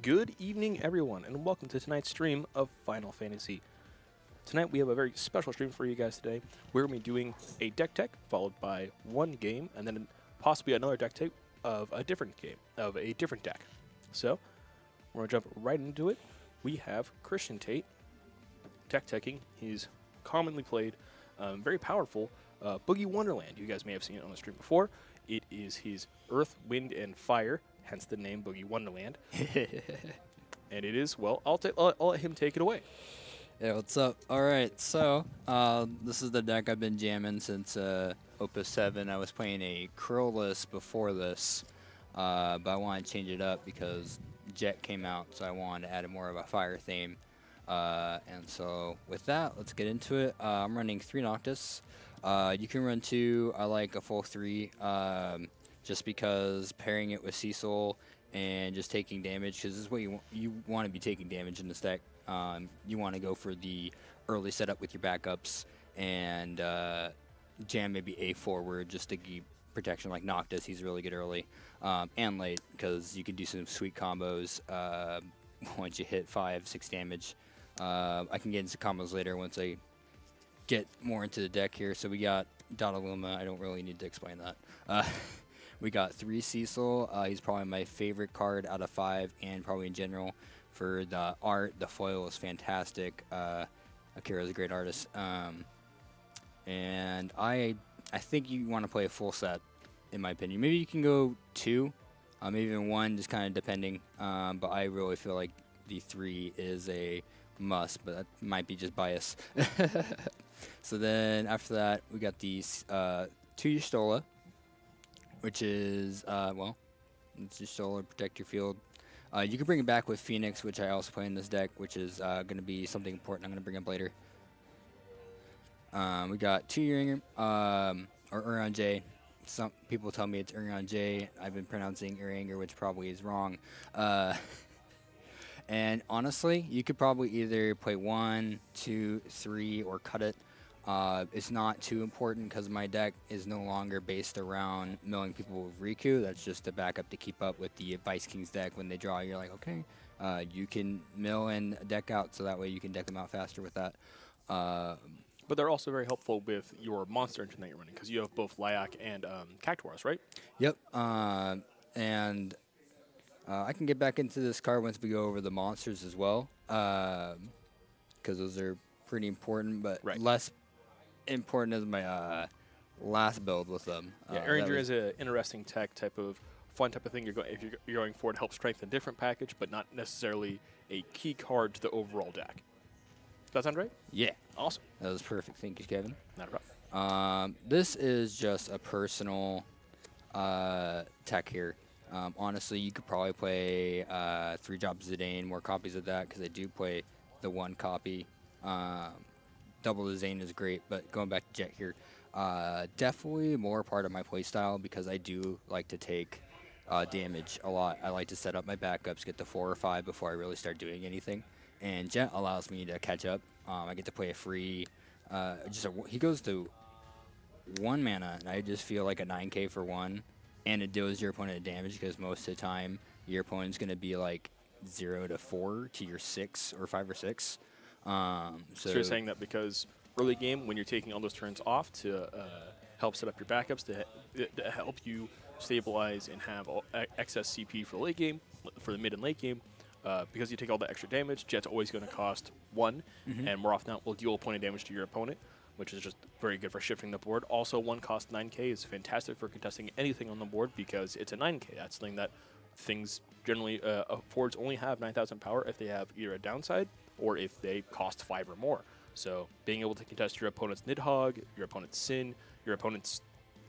Good evening, everyone, and welcome to tonight's stream of Final Fantasy. Tonight we have a very special stream for you guys today. We're going to be doing a deck tech followed by one game, and then possibly another deck tech of a different game, of a different deck. So, we're going to jump right into it. We have Christian Tate, deck teching. He's commonly played, very powerful, Boogie Wonderland. You guys may have seen it on the stream before. It is his Earth, Wind, and Fire, hence the name Boogie Wonderland. And it is, well, I'll let him take it away. Yeah, what's up? All right, so this is the deck I've been jamming since Opus 7. I was playing a Crowless before this, but I want to change it up because Jet came out, so I wanted to add more of a fire theme. And so with that, let's get into it. I'm running 3 Noctis. You can run 2. I like a full 3 just because pairing it with Cecil and just taking damage, because this is what you want to be taking damage in this deck. You want to go for the early setup with your backups and jam maybe A forward just to keep protection like Noctis. He's really good early and late because you can do some sweet combos once you hit 5-6 damage. I can get into combos later once I get more into the deck here. So we got Luma. I don't really need to explain that. We got 3 Cecil. He's probably my favorite card out of 5 and probably in general. For the art, the foil is fantastic. Akira is a great artist. And I think you want to play a full set, in my opinion. Maybe you can go 2, maybe even 1, just kind of depending. But I really feel like the 3 is a must, but that might be just bias. So then after that, we got these 2 Y'shtola, which is, well, it's Y'shtola, protect your field. You can bring it back with Phoenix, which I also play in this deck, which is going to be something important I'm going to bring up later. We got 2 Uringer, or Urion J. Some people tell me it's Urion J. I've been pronouncing Uringer, which probably is wrong. And honestly, you could probably either play 1, 2, 3, or cut it. It's not too important because my deck is no longer based around milling people with Riku. That's just a backup to keep up with the Vice King's deck. When they draw, you're like, okay, you can mill and deck out, so that way you can deck them out faster with that. But they're also very helpful with your monster engine that you're running, because you have both Lyak and Cactuars, right? Yep. And I can get back into this card once we go over the monsters as well, because those are pretty important, but less important as my last build with them. Yeah, Erringer is an interesting tech fun type of thing. If you're going for it, helps strengthen a different package, but not necessarily a key card to the overall deck. Does that sound right? Yeah. Awesome. That was perfect. Thank you, Kevin. Not a problem. This is just a personal tech here. Honestly, you could probably play 3 Jobs Zidane, more copies of that, because I do play the 1 copy. Double the Zane is great, but going back to Jet here, definitely more part of my playstyle because I do like to take damage a lot. I like to set up my backups, get to 4 or 5 before I really start doing anything, and Jet allows me to catch up. I get to play a free, he goes to 1 mana, and I just feel like a 9k for 1, and it deals your opponent damage because most of the time your opponent's going to be like 0 to 4 to your 6 or 5 or 6. So you're saying that because early game, when you're taking all those turns off to help set up your backups, to help you stabilize and have excess CP for the late game, for the mid and late game, because you take all the extra damage, Jet's always going to cost 1, and more often than not will deal point of damage to your opponent, which is just very good for shifting the board. Also, 1 cost 9k is fantastic for contesting anything on the board because it's a 9k. That's something that things generally, forwards only have 9,000 power if they have either a downside or if they cost 5 or more. So being able to contest your opponent's Nidhogg, your opponent's Sin, your opponent's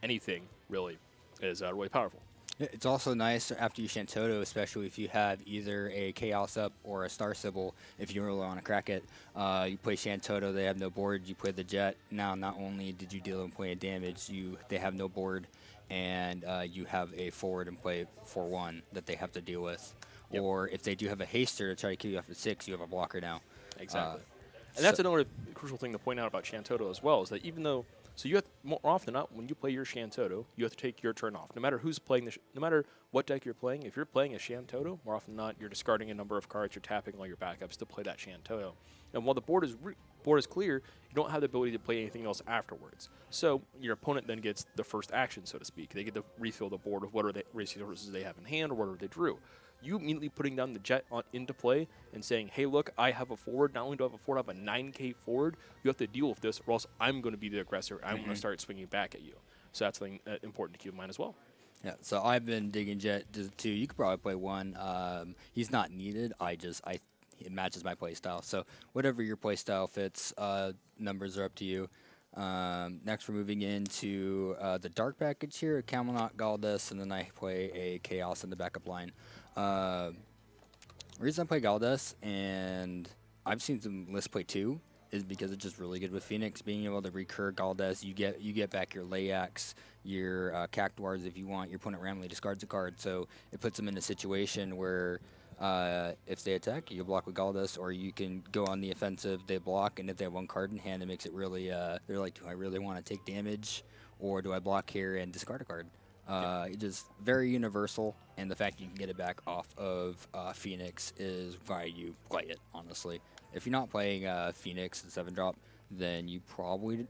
anything, really, is really powerful. It's also nice after you Shantoto, especially if you have either a Chaos up or a Star Sybil, if you really want to crack it. You play Shantoto, they have no board, you play the Jet. Now, not only did you deal them plenty of damage, they have no board, and you have a forward and play 4-1 that they have to deal with. Yep. Or if they do have a haster to try to kill you after 6, you have a blocker now. Exactly. And that's another crucial thing to point out about Shantoto as well, is that even though, so you have more often than not, when you play your Shantoto, you have to take your turn off. No matter who's playing no matter what deck you're playing, if you're playing a Shantoto, more often than not, you're discarding a number of cards. You're tapping all your backups to play that Shantoto. And while the board is clear, you don't have the ability to play anything else afterwards. So your opponent then gets the first action, so to speak. They get to refill the board with whatever resources they have in hand or whatever they drew. You immediately putting down the jet into play and saying, hey, look, I have a forward. Not only do I have a forward, I have a 9K forward. You have to deal with this, or else I'm going to be the aggressor. I'm going to start swinging back at you. So that's something important to keep in mind as well. Yeah, so I've been digging Jet to 2. You could probably play 1. He's not needed. It matches my play style. So whatever your play style fits, numbers are up to you. Next, we're moving into the dark package here, Camelot, Galdas, and then I play a Chaos in the backup line. The reason I play Galdas, and I've seen some lists play 2, is because it's just really good with Phoenix. Being able to recur Galdas, you get back your Layax, your Cactuars if you want. Your opponent randomly discards a card, so it puts them in a situation where if they attack, you block with Galdas, or you can go on the offensive, they block, and if they have 1 card in hand, it makes it really, they're like, do I really want to take damage, or do I block here and discard a card? It is very universal, and the fact you can get it back off of Phoenix is why you play it, honestly. If you're not playing Phoenix, the 7-drop, then you probably,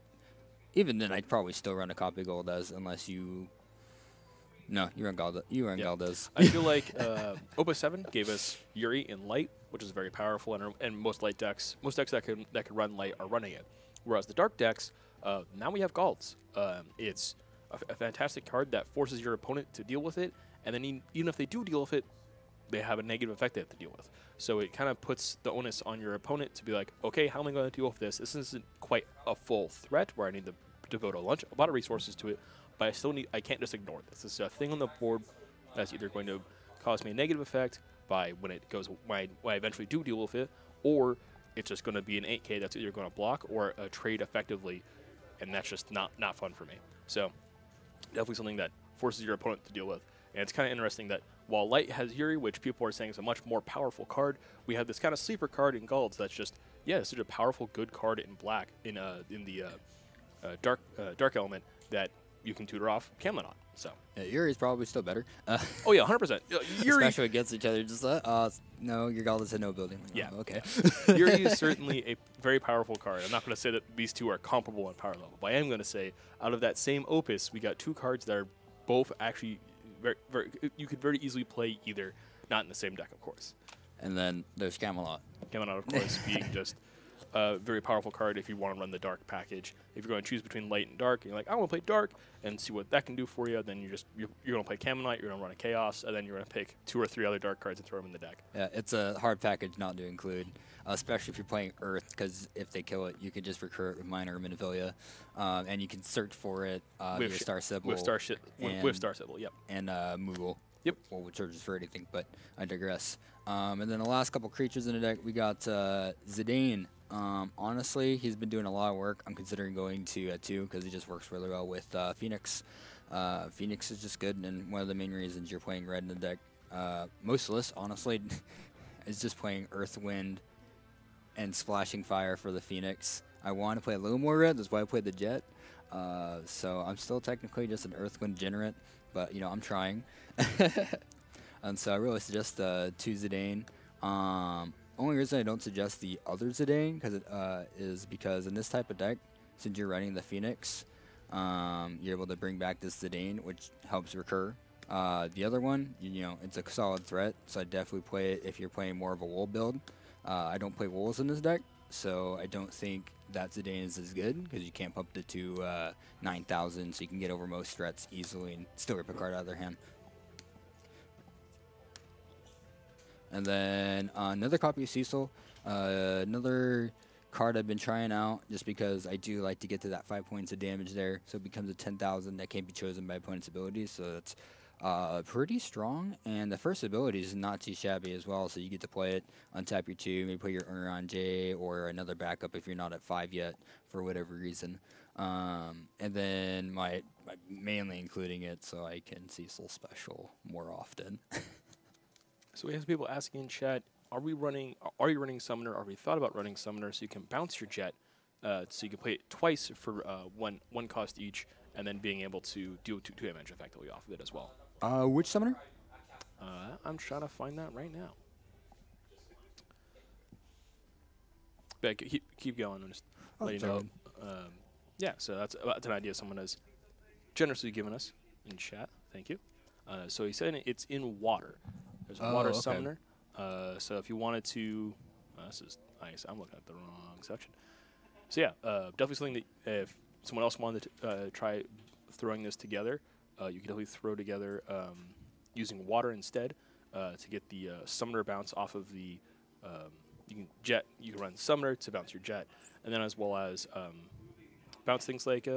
even then, I'd probably still run a copy of Galdas unless you, no, you run Galdas. You run Galdas. I feel like Opus 7 gave us Yuri in Light, which is very powerful, and most Light decks, most decks that can run Light are running it. Whereas the Dark decks, now we have Galds. It's a fantastic card that forces your opponent to deal with it, and then even if they do deal with it, they have a negative effect they have to deal with. So it kind of puts the onus on your opponent to be like, okay, how am I going to deal with this? This isn't quite a full threat where I need to devote a lot of resources to it, but I can't just ignore this. This is a thing on the board that's either going to cause me a negative effect when I eventually do deal with it, or it's just going to be an 8K that's either going to block or trade effectively, and that's just not fun for me. So definitely something that forces your opponent to deal with. And it's kind of interesting that while Light has Yuri, which people are saying is a much more powerful card, we have this kind of sleeper card in Galds that's just, yeah, it's such a powerful, good card in black, in the dark element that you can tutor off Camelot on. So yeah, Yuri's probably still better. Oh yeah, 100%. Yuri, especially against each other, just no, your Galdas had no building. Like, yeah, oh, okay. Yuri is certainly a very powerful card. I'm not going to say that these two are comparable in power level, but I am going to say out of that same opus, we got 2 cards that are both actually you could very easily play either, not in the same deck, of course. And then there's Camelot. Camelot, of course, being just a very powerful card if you want to run the dark package. If you're going to choose between light and dark, and you're like, I want to play dark and see what that can do for you, then you're going to play Camelot, you're going to run a Chaos, and then you're going to pick 2 or 3 other dark cards and throw them in the deck. Yeah, it's a hard package not to include, especially if you're playing Earth, because if they kill it, you can just recur it with Minor or Minifilia, and you can search for it with Star Sibyl. With Star Sibyl, yep. And Moogle. Yep. Well, which searches for anything, but I digress. And then the last couple creatures in the deck, we got Zidane. Honestly, he's been doing a lot of work. I'm considering going to 2 because he just works really well with Phoenix. Phoenix is just good, and one of the main reasons you're playing red in the deck, most lists, honestly, is just playing Earth, Wind, and Splashing Fire for the Phoenix. I want to play a little more red, that's why I played the Jet. So I'm still technically just an Earth, Wind Generate, but, you know, I'm trying. And so I really suggest 2 Zidane. Only reason I don't suggest the other Zidane is because in this type of deck, since you're running the Phoenix, you're able to bring back this Zidane, which helps recur. The other one, you know, it's a solid threat, so I definitely play it if you're playing more of a wool build. I don't play wolves in this deck, so I don't think that Zidane is as good because you can't pump it to 9,000, so you can get over most threats easily and still rip a card out of their hand. And then another copy of Cecil, another card I've been trying out just because I do like to get to that 5 points of damage there. So it becomes a 10,000 that can't be chosen by opponent's abilities. So that's pretty strong. And the first ability is not too shabby as well. So you get to play it, untap your 2, maybe put your Ur on J or another backup if you're not at 5 yet for whatever reason. And then my mainly including it so I can Cecil special more often. So we have people asking in chat, are you running Summoner? Are we thought about running Summoner so you can bounce your Jet so you can play it twice for one cost each, and then being able to do two damage effectively off of it as well. Which summoner? I'm trying to find that right now. But keep going. I'm just letting you know. Yeah, so that's an idea someone has generously given us in chat. Thank you. So he said it's in water. There's a water summoner. So if you wanted to, this is nice. I'm looking at the wrong section. So yeah, definitely something that if someone else wanted to try throwing this together, you can definitely throw together using water instead to get the summoner bounce off of the. You can run summoner to bounce your jet, and then as well as bounce things like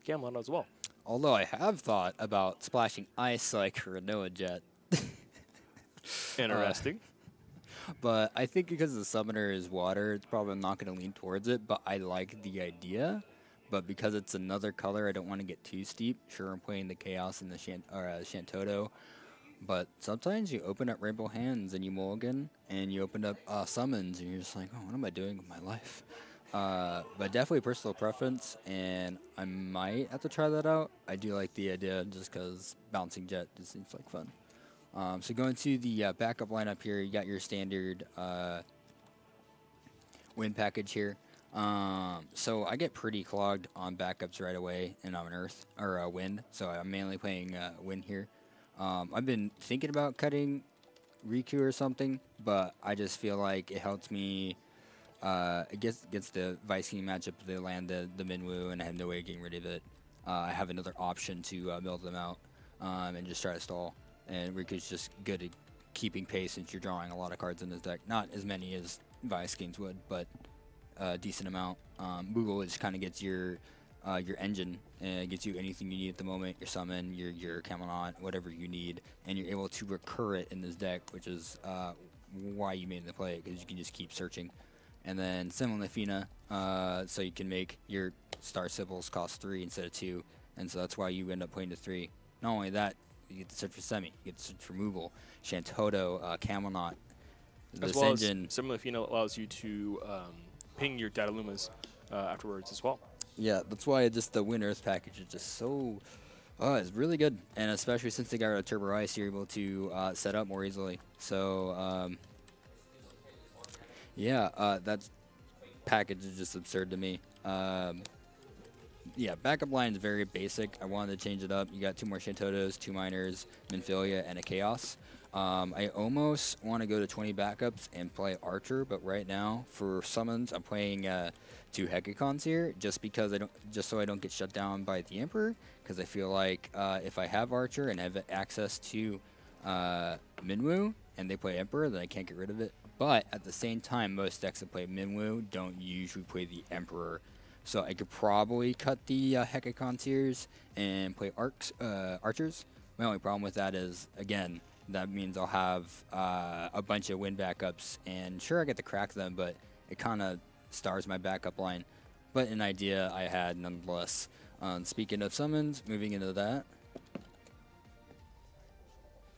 Camelot as well. Although I have thought about splashing ice like Renoa Jet. Interesting. But I think because the summoner is water, it's probably not going to lean towards it, but I like the idea. But because it's another color, I don't want to get too steep. Sure, I'm playing the Chaos and the Shantoto. But sometimes you open up Rainbow Hands and you mulligan, and you open up summons, and you're just like, oh, what am I doing with my life? But definitely personal preference, and I might have to try that out. I do like the idea just because bouncing jet just seems like fun. So going to the backup lineup here, you got your standard wind package here. So I get pretty clogged on backups right away, and I'm an earth or wind. So I'm mainly playing wind here. I've been thinking about cutting Riku or something, but I just feel like it helps me against the Vice King matchup. They land the Minwoo, and I have no way of getting rid of it. I have another option to mill them out and just try to stall. And Riku's just good at keeping pace since you're drawing a lot of cards in his deck. Not as many as Vice Kings would, but a decent amount. Moogle just kind of gets your engine, and it gets you anything you need at the moment, your summon, your Camelot, whatever you need, and you're able to recur it in this deck, which is why you made the play, because you can just keep searching. And then similarly Fina, so you can make your Star Sibyls cost 3 instead of 2, and so that's why you end up playing to 3. Not only that, you get to search for Semi, you get to search for Moogle, Shantoto, Camelot. As well as similarly Fina allows you to ping your Datalumas afterwards as well. Yeah, that's why just the Wind Earth package is just so, it's really good. And especially since they got rid of Turbo Ice, you're able to set up more easily. So, yeah, that package is just absurd to me. Yeah, backup line is very basic. I wanted to change it up. You got 2 more Shantotos, 2 Miners, Minfilia, and a Chaos. I almost want to go to 20 backups and play Archer, but right now for summons, I'm playing 2 Hekacons here, just so I don't get shut down by the Emperor. Because I feel like if I have Archer and have access to Minwoo and they play Emperor, then I can't get rid of it. But at the same time, most decks that play Minwoo don't usually play the Emperor. So I could probably cut the Hekacon tiers and play Archers. My only problem with that is, again, that means I'll have a bunch of wind backups. And sure, I get to crack them, but it kind of stars my backup line. But an idea I had nonetheless. Speaking of summons, moving into that.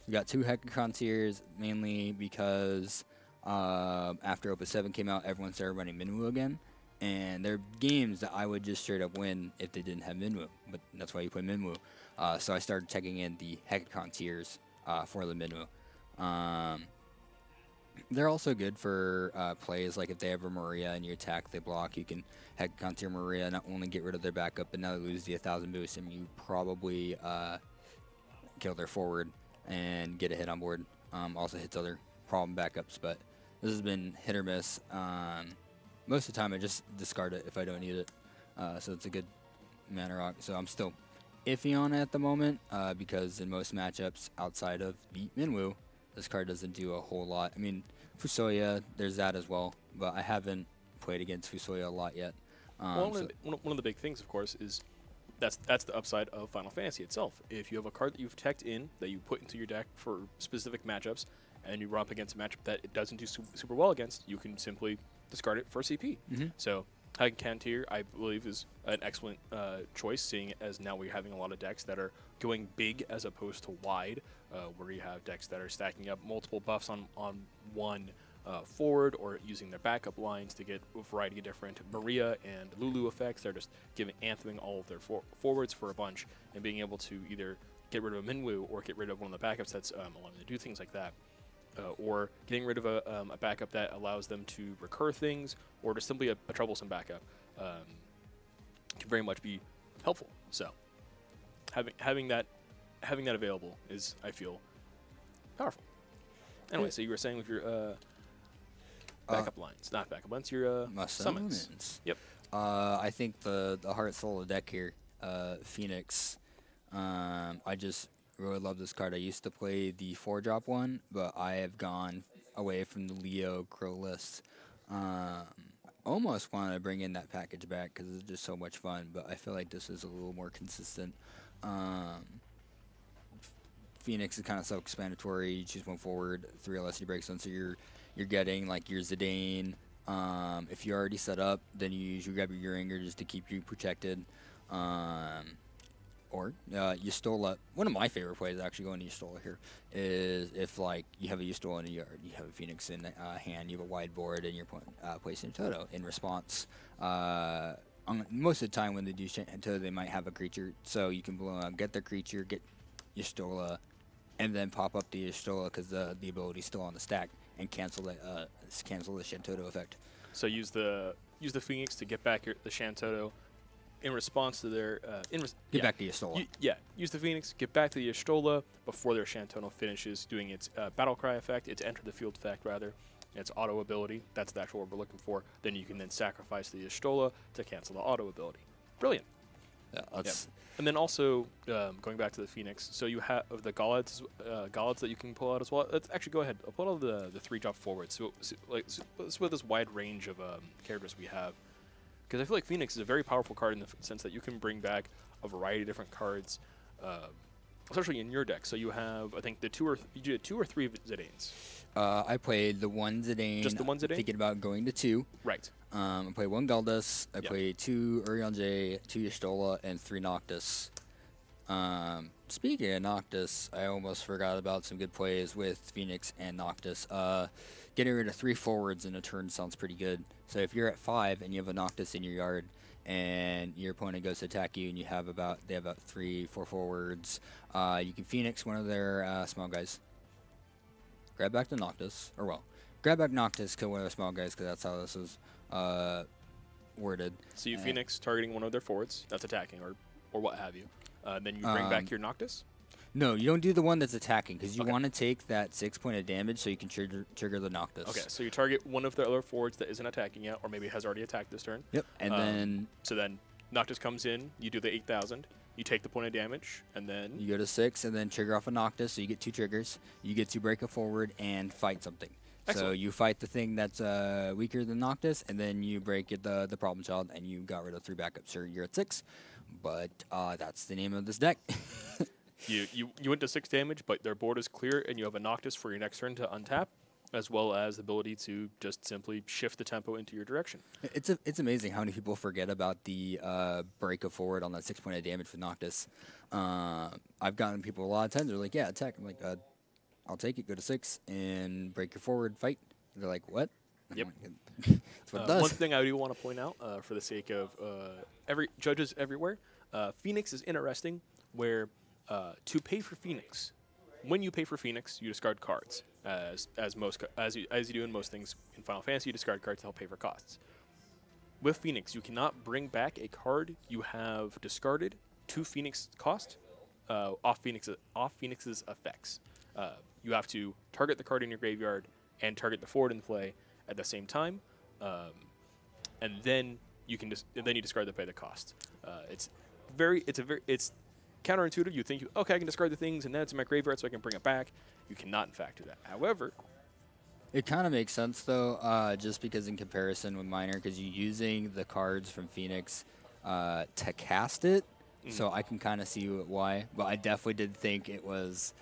We got 2 Hekacon tiers, mainly because after Opus 7 came out, everyone started running Minwoo again. And there are games that I would just straight up win if they didn't have Minwoo, but that's why you play Minwoo. So I started checking in the Hekacon tiers for the Minwoo. They're also good for plays like if they have a Maria and you attack, they block, you can Hekacon tier Maria, not only get rid of their backup, but now they lose the 1,000 boost, and you probably kill their forward and get a hit on board. Also hits other problem backups, but this has been hit or miss. Most of the time, I just discard it if I don't need it. So it's a good mana rock. So I'm still iffy on it at the moment because in most matchups outside of Beat Minwoo, this card doesn't do a whole lot. I mean, Fusoya, there's that as well, but I haven't played against Fusoya a lot yet. Well, one of the big things, of course, is that's the upside of Final Fantasy itself. If you have a card that you've teched in, that you put into your deck for specific matchups, and you run up against a matchup that it doesn't do super well against, you can simply discard it for CP. So Hekacon tier, I believe, is an excellent choice, seeing as now we're having a lot of decks that are going big as opposed to wide, where you have decks that are stacking up multiple buffs on one forward or using their backup lines to get a variety of different Maria and Lulu effects. They're just antheming all of their forwards for a bunch and being able to either get rid of a Minwu or get rid of one of the backups that's allowing them to do things like that. Or getting rid of a backup that allows them to recur things, or just simply a troublesome backup can very much be helpful. So having that available is, I feel, powerful. Anyway, so you were saying with your backup lines, not backup lines, your summons. Yep. I think the heart soul of the deck here, Phoenix. I just really love this card. I used to play the 4-drop one, but I have gone away from the Leo Crow list. Almost want to bring in that package back because it's just so much fun, but I feel like this is a little more consistent. Phoenix is kind of self-explanatory. You choose one forward, 3 LSD breaks on, so you're getting like your Zidane. If you're already set up, then you usually grab your Uringer just to keep you protected. Or Yustola. One of my favorite plays actually going to Yustola here is if like you have a Yustola in a yard, you have a Phoenix in hand, you have a wide board, and you're placing a Toto. In response, most of the time when they do Toto, they might have a creature, so you can get their creature, get Yustola, and then pop up the Yustola because the ability's still on the stack and cancel the Shantoto effect. So use the Phoenix to get back the Shantoto. In response to their get back to Yustola. Use the Phoenix, get back to the Yustola before their Shantono finishes doing its battle cry effect, its enter the field effect rather, its auto ability. That's the actual word we're looking for. Then you can then sacrifice the Yustola to cancel the auto ability. Brilliant. Yeah, that's And then also going back to the Phoenix, so you have the Goliaths that you can pull out as well. Let's actually go ahead. I'll pull out the 3-drop forwards. So with this wide range of characters we have. Because I feel like Phoenix is a very powerful card in the sense that you can bring back a variety of different cards, especially in your deck. So you have, I think, you did 2 or 3 Zidanes. I played the 1 Zidane. Just the 1 Zidane? Thinking about going to 2. Right. I played 1 Galdas. I played 2 Urion J, 2 Yustola, and 3 Noctis. Speaking of Noctis, I almost forgot about some good plays with Phoenix and Noctis. Getting rid of 3 forwards in a turn sounds pretty good. So if you're at 5 and you have a Noctis in your yard, and your opponent goes to attack you, and they have about 3-4 forwards, you can Phoenix one of their small guys. Grab back the Noctis, grab back Noctis, kill one of their small guys, because that's how this is worded. So you Phoenix targeting one of their forwards that's attacking, or what have you. Then you bring back your Noctis. No, you don't do the one that's attacking because you want to take that 6 point of damage so you can trigger the Noctis. Okay, so you target one of the other forwards that isn't attacking yet, or maybe has already attacked this turn. Yep, and then Noctis comes in, you do the 8,000, you take the point of damage, and then you go to 6 and then trigger off a Noctis, so you get 2 triggers. You get to break a forward and fight something. Excellent. So you fight the thing that's weaker than Noctis, and then you break the problem child, and you got rid of 3 backups. So you're at 6, but that's the name of this deck. You went to 6 damage, but their board is clear, and you have a Noctis for your next turn to untap, as well as the ability to just simply shift the tempo into your direction. It's amazing how many people forget about the break a forward on that 6 point of damage with Noctis. I've gotten people a lot of times, they're like, yeah, attack. I'm like, I'll take it, go to 6, and break your forward, fight. They're like, what? Yep. That's what it does. One thing I do want to point out, for the sake of judges everywhere, Phoenix is interesting, where to pay for Phoenix, when you pay for Phoenix, you discard cards, as you do in most things in Final Fantasy. You discard cards to help pay for costs. With Phoenix, you cannot bring back a card you have discarded to Phoenix cost off Phoenix's effects. You have to target the card in your graveyard and target the forward in play at the same time, and then you can you discard to pay the cost. It's counterintuitive. You think, okay, I can discard the things, and then it's in my graveyard, so I can bring it back. You cannot, in fact, do that. However, it kind of makes sense, though, just because in comparison with Miner, because you're using the cards from Phoenix to cast it, so I can kind of see why. But I definitely did think it was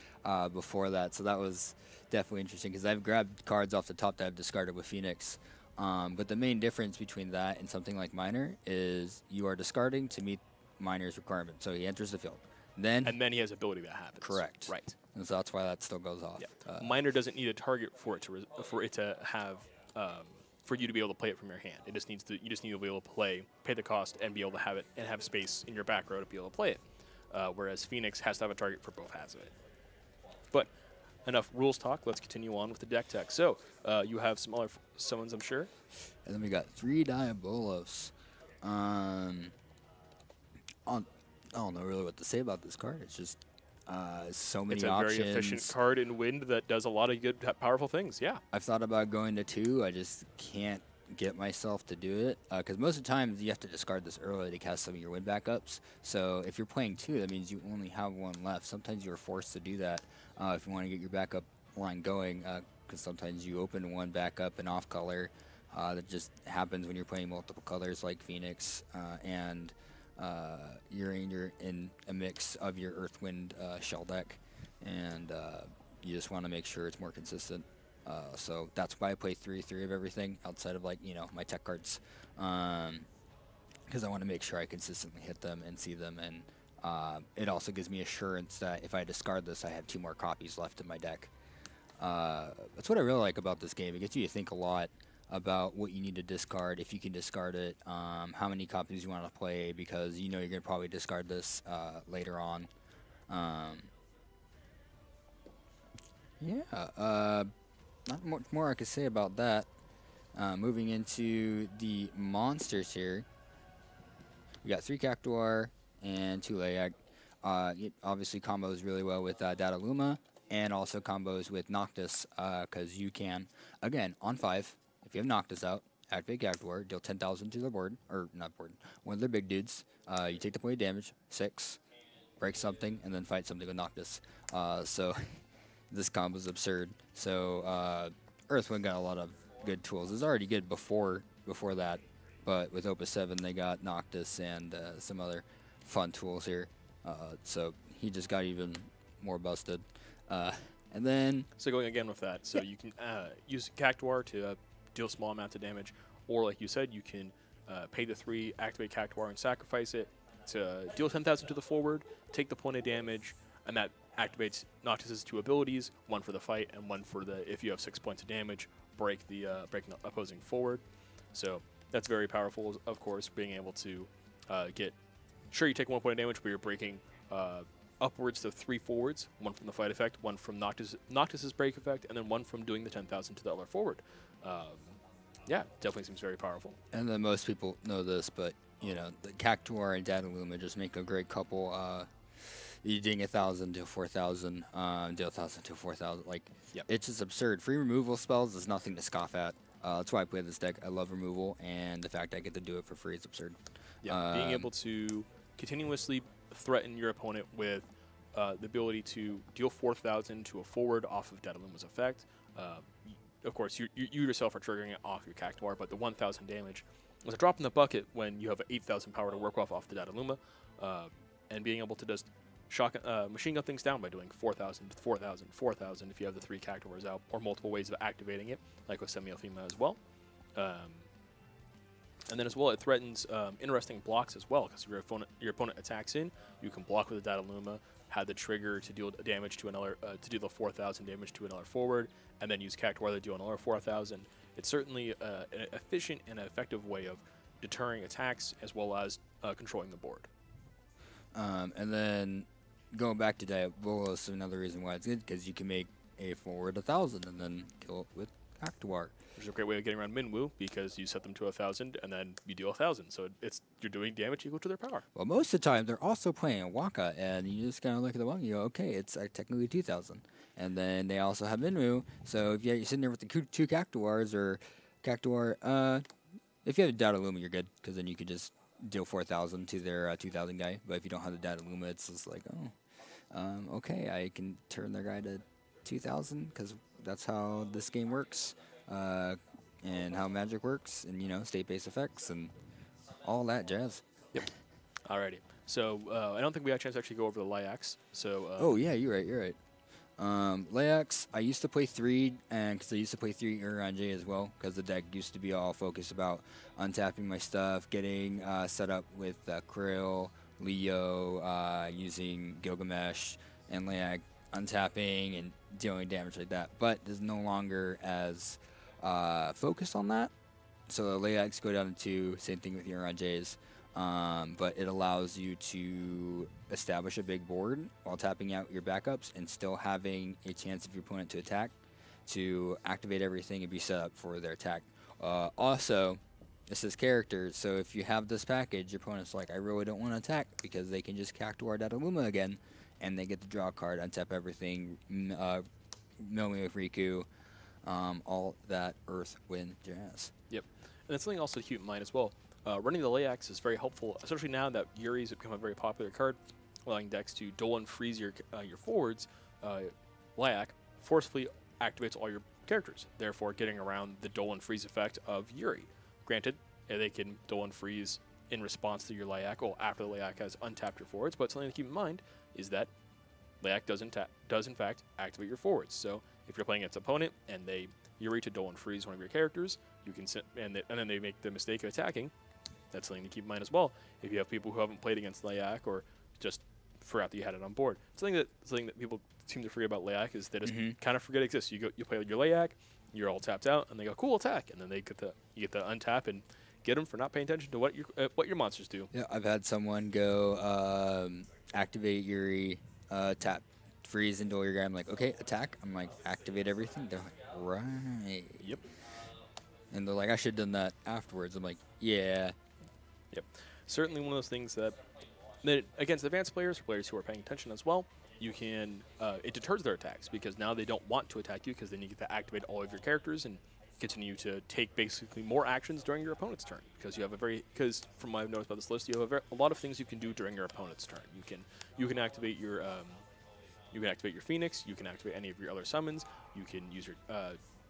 before that, so that was definitely interesting, because I've grabbed cards off the top that I've discarded with Phoenix. But the main difference between that and something like Miner is you are discarding to meet Miner's requirement. So he enters the field. then he has ability that happens. Correct. Right. And so that's why that still goes off. Yeah. Minor doesn't need a target for it to have for you to be able to play it from your hand. It just needs to you just need to be able to pay the cost, and be able to have it and have space in your back row to be able to play it. Whereas Phoenix has to have a target for both halves of it. But enough rules talk. Let's continue on with the deck tech. So you have some other summons, I'm sure. And then we got 3 Diabolos. I don't know really what to say about this card. It's just so many options. It's a very efficient card in Wind that does a lot of good, powerful things, yeah. I've thought about going to 2. I just can't get myself to do it. Because most of the time, you have to discard this early to cast some of your Wind backups. So if you're playing 2, that means you only have 1 left. Sometimes you're forced to do that if you want to get your backup line going. Because sometimes you open 1 backup and off color. That just happens when you're playing multiple colors like Phoenix and you're in a mix of your Earth Wind shell deck, and you just want to make sure it's more consistent. So that's why I play 3 of everything outside of, like, my tech cards, because I want to make sure I consistently hit them and see them, and it also gives me assurance that if I discard this, I have 2 more copies left in my deck. That's what I really like about this game. It gets you to think a lot about what you need to discard, if you can discard it, how many copies you want to play, because you're going to probably discard this later on. Not much more I could say about that. Moving into the monsters here, we got 3 Cactuar and 2 Layak. It obviously combos really well with Dataluma, and also combos with Noctis, because you can, again, on 5, if you have Noctis out, activate Cactuar, deal 10,000 to the board, or not board, one of their big dudes. You take the point of damage, 6, break something, and then fight something with Noctis. So this combo is absurd. So Earthwind got a lot of good tools. It was already good before that, but with Opus 7 they got Noctis and some other fun tools here. So he just got even more busted. And then... So going again with that, so you can use Cactuar to deal small amounts of damage, or like you said, you can pay the 3, activate Cactuar and sacrifice it to deal 10,000 to the forward, take the point of damage, and that activates Noctis's 2 abilities, 1 for the fight and 1 for the, if you have 6 points of damage, break the opposing forward. So that's very powerful, of course, being able to get, sure, you take 1 point of damage, but you're breaking upwards to 3 forwards, 1 from the fight effect, 1 from Noctis's break effect, and then 1 from doing the 10,000 to the other forward. Yeah, definitely seems very powerful. And then most people know this, but the Cactuar and Dataluma just make a great couple. You ding 1,000 to 4,000, deal 1,000 to 4,000. Like, It's just absurd. Free removal spells is nothing to scoff at. That's why I play this deck. I love removal, and the fact I get to do it for free is absurd. Yeah, being able to continuously threaten your opponent with the ability to deal 4,000 to a forward off of Dataluma's effect. Of course, you yourself are triggering it off your Cactuar, but the 1,000 damage was a drop in the bucket when you have 8,000 power to work off the Dataluma, and being able to just machine gun things down by doing 4,000, 4,000, 4,000 if you have the 3 Cactuars out, or multiple ways of activating it, like with Semiothema as well. And then as well, it threatens interesting blocks as well, because your opponent attacks in, you can block with the Dataluma, have the trigger to deal damage to another, to deal the 4,000 damage to another forward, and then use Cactuar to do another 4,000. It's certainly an efficient and effective way of deterring attacks as well as controlling the board. And then going back to Diabolos, another reason why it's good, because you can make a forward 1,000 and then kill it with Cactuar. Which is a great way of getting around Minwu, because you set them to 1,000 and then you deal 1,000. So you're doing damage equal to their power. Well, most of the time they're also playing a Waka, and you just kind of look at the one and you go, okay, it's technically 2,000. And then they also have Minwu, so if you're sitting there with the 2 Cactuars or Cactuar, if you have Dataluma, you're good, because then you could just deal 4,000 to their 2,000 guy. But if you don't have the Dataluma, it's just like, okay, I can turn their guy to 2,000, because that's how this game works. And how Magic works, and state-based effects and all that jazz. Yep. Alrighty. So I don't think we had a chance to actually go over the Layaks. So. Oh yeah, you're right. Layaks, I used to play 3, and because I used to play 3 Urion J as well, because the deck used to be all focused about untapping my stuff, getting set up with Krill, Leo using Gilgamesh and Leak untapping and dealing damage like that. But is no longer as focused on that. So the Leaks go down to 2, same thing with your Jays. But it allows you to establish a big board while tapping out your backups and still having a chance of your opponent to attack, to activate everything and be set up for their attack. Also, this is characters, so if you have this package, your opponent's like, I really don't want to attack because they can just Cactuar Dataluma again, and they get to draw a card, untap everything, mill me with Riku, all that Earth, Wind, jazz. Yep. And that's something also to keep in mind as well. Running the Layax is very helpful, especially now that Yuri's become a very popular card, allowing decks to duel and freeze your forwards. Layak forcefully activates all your characters, therefore getting around the duel and freeze effect of Yuri. Granted, they can duel and freeze in response to your Layak, or after the Layak has untapped your forwards, but something to keep in mind is that Layak does in fact activate your forwards. So if you're playing against an opponent and they Yuri to duel and freeze one of your characters, you can and then they make the mistake of attacking. That's something to keep in mind as well. If you have people who haven't played against Layak or just forgot that you had it on board, something that people seem to forget about Layak is they just kind of forget it exists. You play with your Layak, you're all tapped out, and they go cool attack, and then you get the untap and get them for not paying attention to what your monsters do. Yeah, I've had someone go activate Yuri, tap, freeze, and duel your guy. I'm like, okay, attack. I'm like, activate everything. They're like, right. Yep. And they're like, I should have done that afterwards. I'm like, yeah. Yep. Certainly one of those things that against advanced players, or players who are paying attention as well, you can it deters their attacks because now they don't want to attack you because then you get to activate all of your characters and continue to take basically more actions during your opponent's turn because you have because from what I've noticed about this list, you have a lot of things you can do during your opponent's turn. You can activate your Phoenix, you can activate any of your other summons, you can use your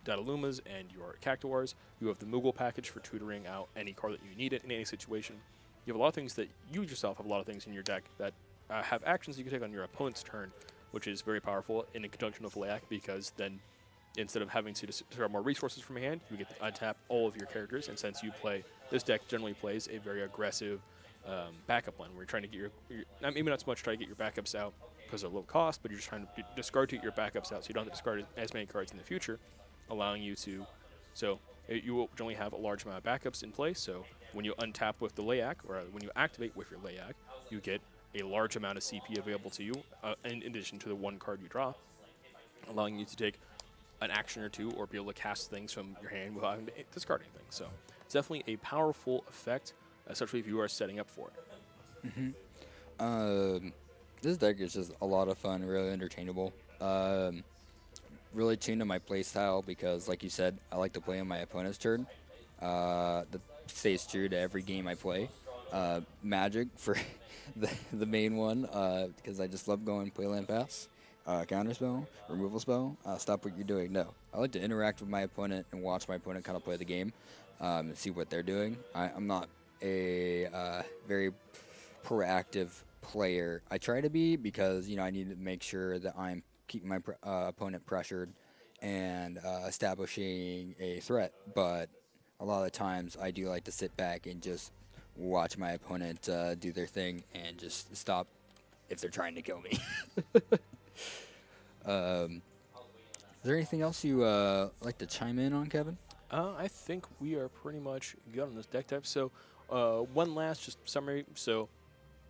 Datalumas and your Cactuars. You have the Moogle package for tutoring out any card that you need it in any situation. You have a lot of things that you yourself have a lot of things in your deck that have actions you can take on your opponent's turn, which is very powerful in conjunction with Layak because then instead of having to discard more resources from your hand, you get to untap all of your characters. And since this deck generally plays a very aggressive backup line where you're trying to get maybe not so much try to get your backups out because of low cost, but you're just trying to discard to get your backups out so you don't have to discard as many cards in the future, allowing you to, you will generally have a large amount of backups in place. So when you untap with the Layak, or when you activate with your Layak, you get a large amount of CP available to you in addition to the one card you draw, allowing you to take an action or two or be able to cast things from your hand without having to discard anything. So it's definitely a powerful effect, especially if you are setting up for it. This deck is just a lot of fun, really entertainable. Really tuned to my play style because, like you said, I like to play on my opponent's turn. That stays true to every game I play. Magic for the main one because I just love going play land pass, counter spell, removal spell, stop what you're doing. No, I like to interact with my opponent and watch my opponent kind of play the game and see what they're doing. I'm not a very proactive player. I try to be because I need to make sure that I'm keeping my opponent pressured and establishing a threat. But a lot of the times I do like to sit back and just watch my opponent do their thing and just stop if they're trying to kill me. Is there anything else you like to chime in on, Kevin? I think we are pretty much good on this deck type. So one last just summary. So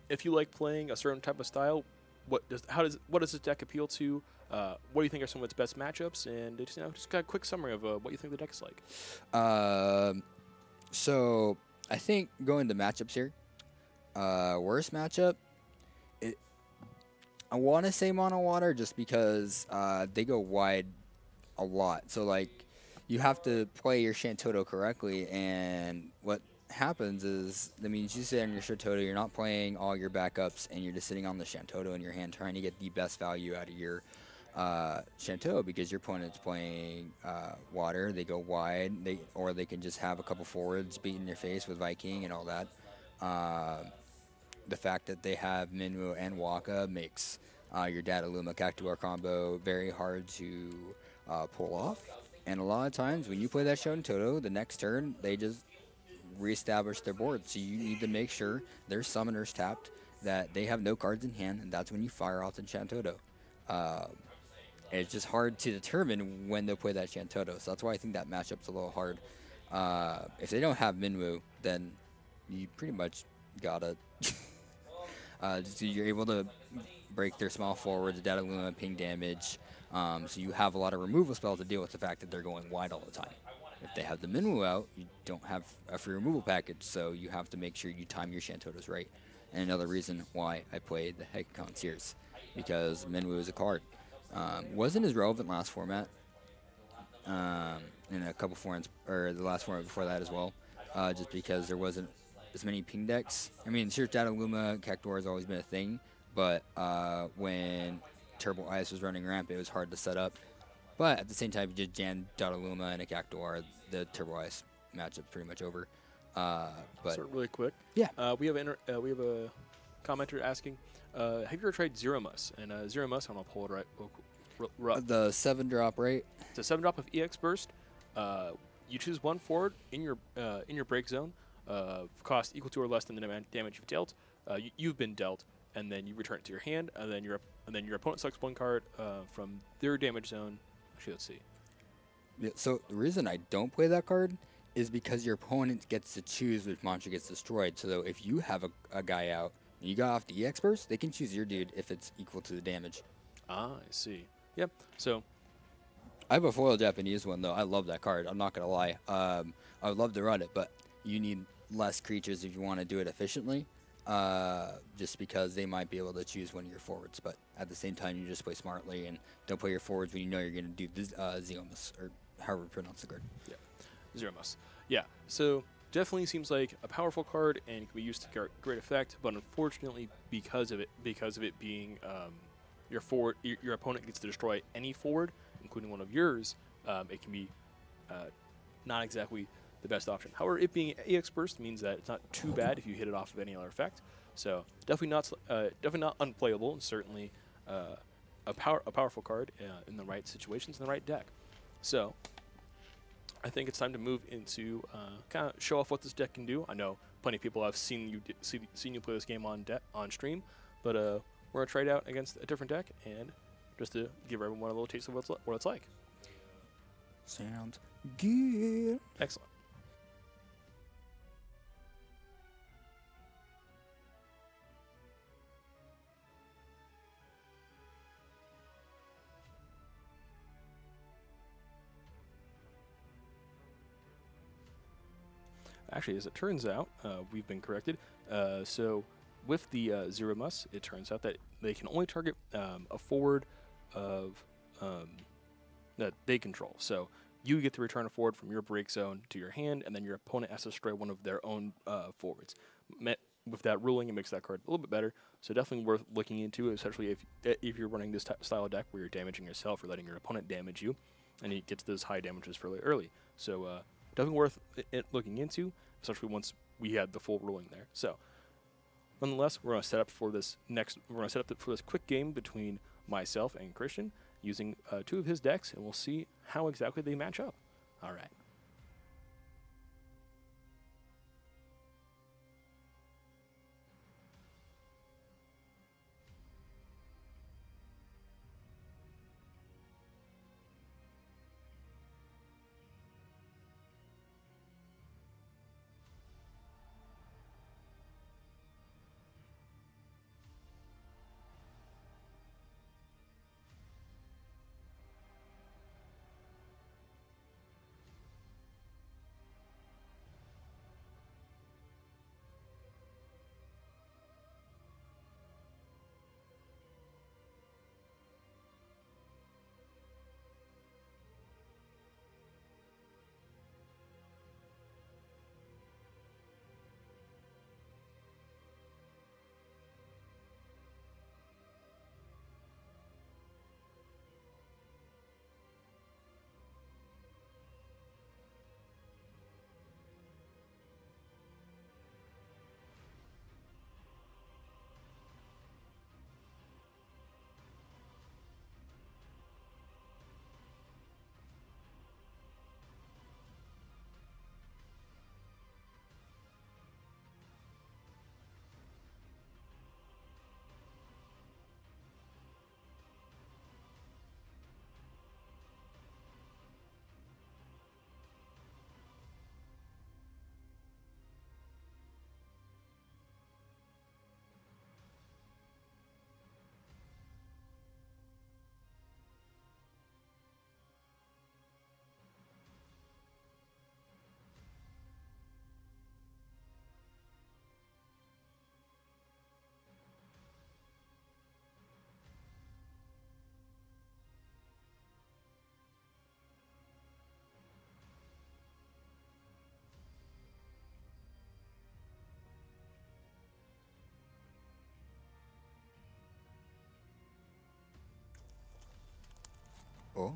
if you like playing a certain type of style, what does this deck appeal to? What do you think are some of its best matchups? And just got a quick summary of what you think the deck is like. So I think going to matchups here. Worst matchup. I want to say Mono Water just because they go wide a lot. So like you have to play your Shantoto correctly, and what happens is that means you sit on your Shantoto, you're not playing all your backups, and you're just sitting on the Shantoto in your hand trying to get the best value out of your Shantoto because your opponent's playing water. They go wide, or they can just have a couple forwards beating your face with Viking and all that. The fact that they have Minwu and Waka makes your Dataluma Cactuar combo very hard to pull off. And a lot of times when you play that Shantoto, the next turn they just reestablish their board. So you need to make sure their summoners tapped that they have no cards in hand, and that's when you fire off the Shantoto. It's just hard to determine when they'll play that Shantoto, so that's why I think that matchup's a little hard. If they don't have Minwoo, then you pretty much gotta. So you're able to break their small forwards, Dataluma, ping damage, so you have a lot of removal spells to deal with the fact that they're going wide all the time. If they have the Minwoo out, you don't have a free removal package, so you have to make sure you time your Shantotos right. And another reason why I played the Hexagon Sears, because Minwoo is a card. Wasn't as relevant last format, in a couple formats, or the last format before that as well, just because there wasn't as many ping decks. I mean, sure, Dataluma, Cactuar has always been a thing, but when Turbo Ice was running rampant, it was hard to set up. But at the same time, if you just jam Dataluma and a Cactuar, the Turbo Ice matchup's pretty much over. But so really quick, yeah, we have a commenter asking, have you ever tried Zero Mus? And Zero Mus, I'm gonna pull it right. The 7-drop, right? It's a 7-drop of EX Burst. You choose one forward in your break zone, cost equal to or less than the damage you've dealt. You've been dealt, and then you return it to your hand, and then your opponent selects one card from their damage zone. Actually, let's see. Yeah, so the reason I don't play that card is because your opponent gets to choose which monster gets destroyed. So if you have a guy out and you got off the EX Burst, they can choose your dude if it's equal to the damage. Ah, I see. Yep. So I have a foil Japanese one, though. I love that card. I'm not going to lie. I would love to run it, but you need less creatures if you want to do it efficiently, just because they might be able to choose one of your forwards. But at the same time, you just play smartly and don't play your forwards when you know you're going to do this Zeomus, or however you pronounce the card. Yeah, Zero Mus. Yeah, so definitely seems like a powerful card and can be used to great effect, but unfortunately, because of it being your opponent gets to destroy any forward, including one of yours, it can be not exactly the best option. However, it being EX Burst means that it's not too bad if you hit it off of any other effect. So definitely not unplayable, and certainly a powerful card in the right situations, in the right deck. So I think it's time to move into kind of show off what this deck can do. I know plenty of people have seen you play this game on stream, but we're gonna try it out against a different deck, and just to give everyone a little taste of what it's like. Sounds good. Excellent. Actually, as it turns out, we've been corrected. So with the Zero Mus, it turns out that they can only target a forward of that they control. So you get to return a forward from your break zone to your hand, and then your opponent has to destroy one of their own forwards. With that ruling, it makes that card a little bit better. So definitely worth looking into, especially if you're running this style of deck where you're damaging yourself or letting your opponent damage you, and he gets those high damages fairly early. So definitely worth looking into, especially once we had the full ruling there. So nonetheless, we're going to set up for this quick game between myself and Christian using 2 of his decks, and we'll see how exactly they match up. All right. Oh.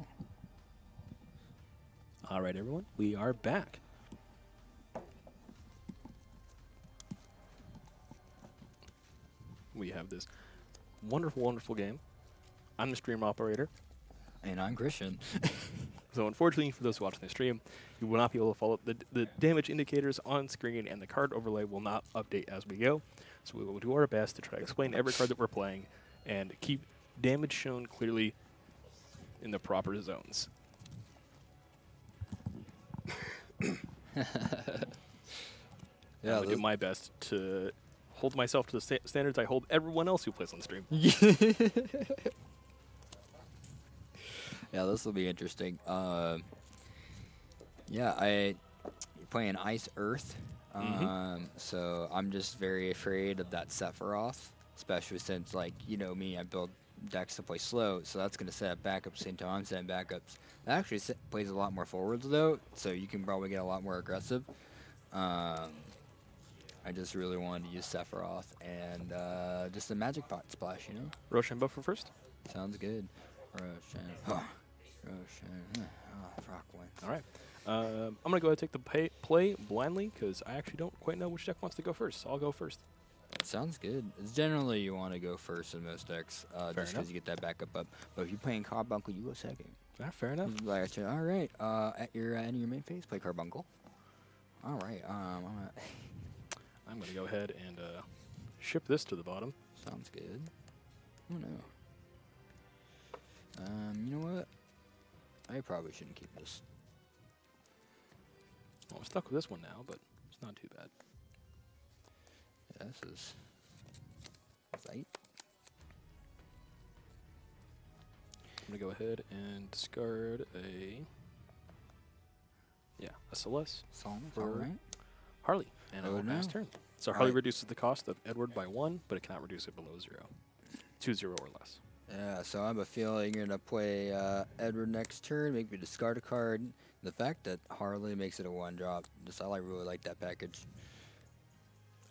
All right, everyone, we are back. We have this wonderful, wonderful game. I'm the stream operator. And I'm Christian. So unfortunately, for those watching the stream, you will not be able to follow the damage indicators on screen, and the card overlay will not update as we go. So we will do our best to try to explain every card that we're playing and keep damage shown clearly in the proper zones. Yeah, I would do my best to hold myself to the standards I hold everyone else who plays on stream. Yeah, this will be interesting. Yeah, you're playing Ice Earth, so I'm just very afraid of that Sephiroth, especially since, like, you know me, I build decks to play slow, so that's going to set up backups same time I'm setting backups. That actually plays a lot more forwards, though, so you can probably get a lot more aggressive. I just really wanted to use Sephiroth and just a Magic Pot Splash, you know? Roshan for first. Sounds good. Roshan. Roshan. Rock one. All right. I'm going to go ahead and take the play blindly because I actually don't quite know which deck wants to go first. So I'll go first. Sounds good. It's generally you want to go first in most decks just because you get that backup up. But if you're playing Carbuncle, you go second. Fair enough. All right. At your end of your main phase, play Carbuncle. All right. I'm going to go ahead and ship this to the bottom. Sounds good. Oh, no. You know what? I probably shouldn't keep this. Well, I'm stuck with this one now, but it's not too bad. Yeah, this is right. I'm going to go ahead and discard a SLS Songs, for all right. Harley. And Oh, a pass no. turn. So Harley reduces the cost of Edward by 1, but it cannot reduce it below 0. 2-0 or less. Yeah, so I have a feeling you're going to play Edward next turn, make me discard a card. The fact that Harley makes it a 1-drop, I really like that package.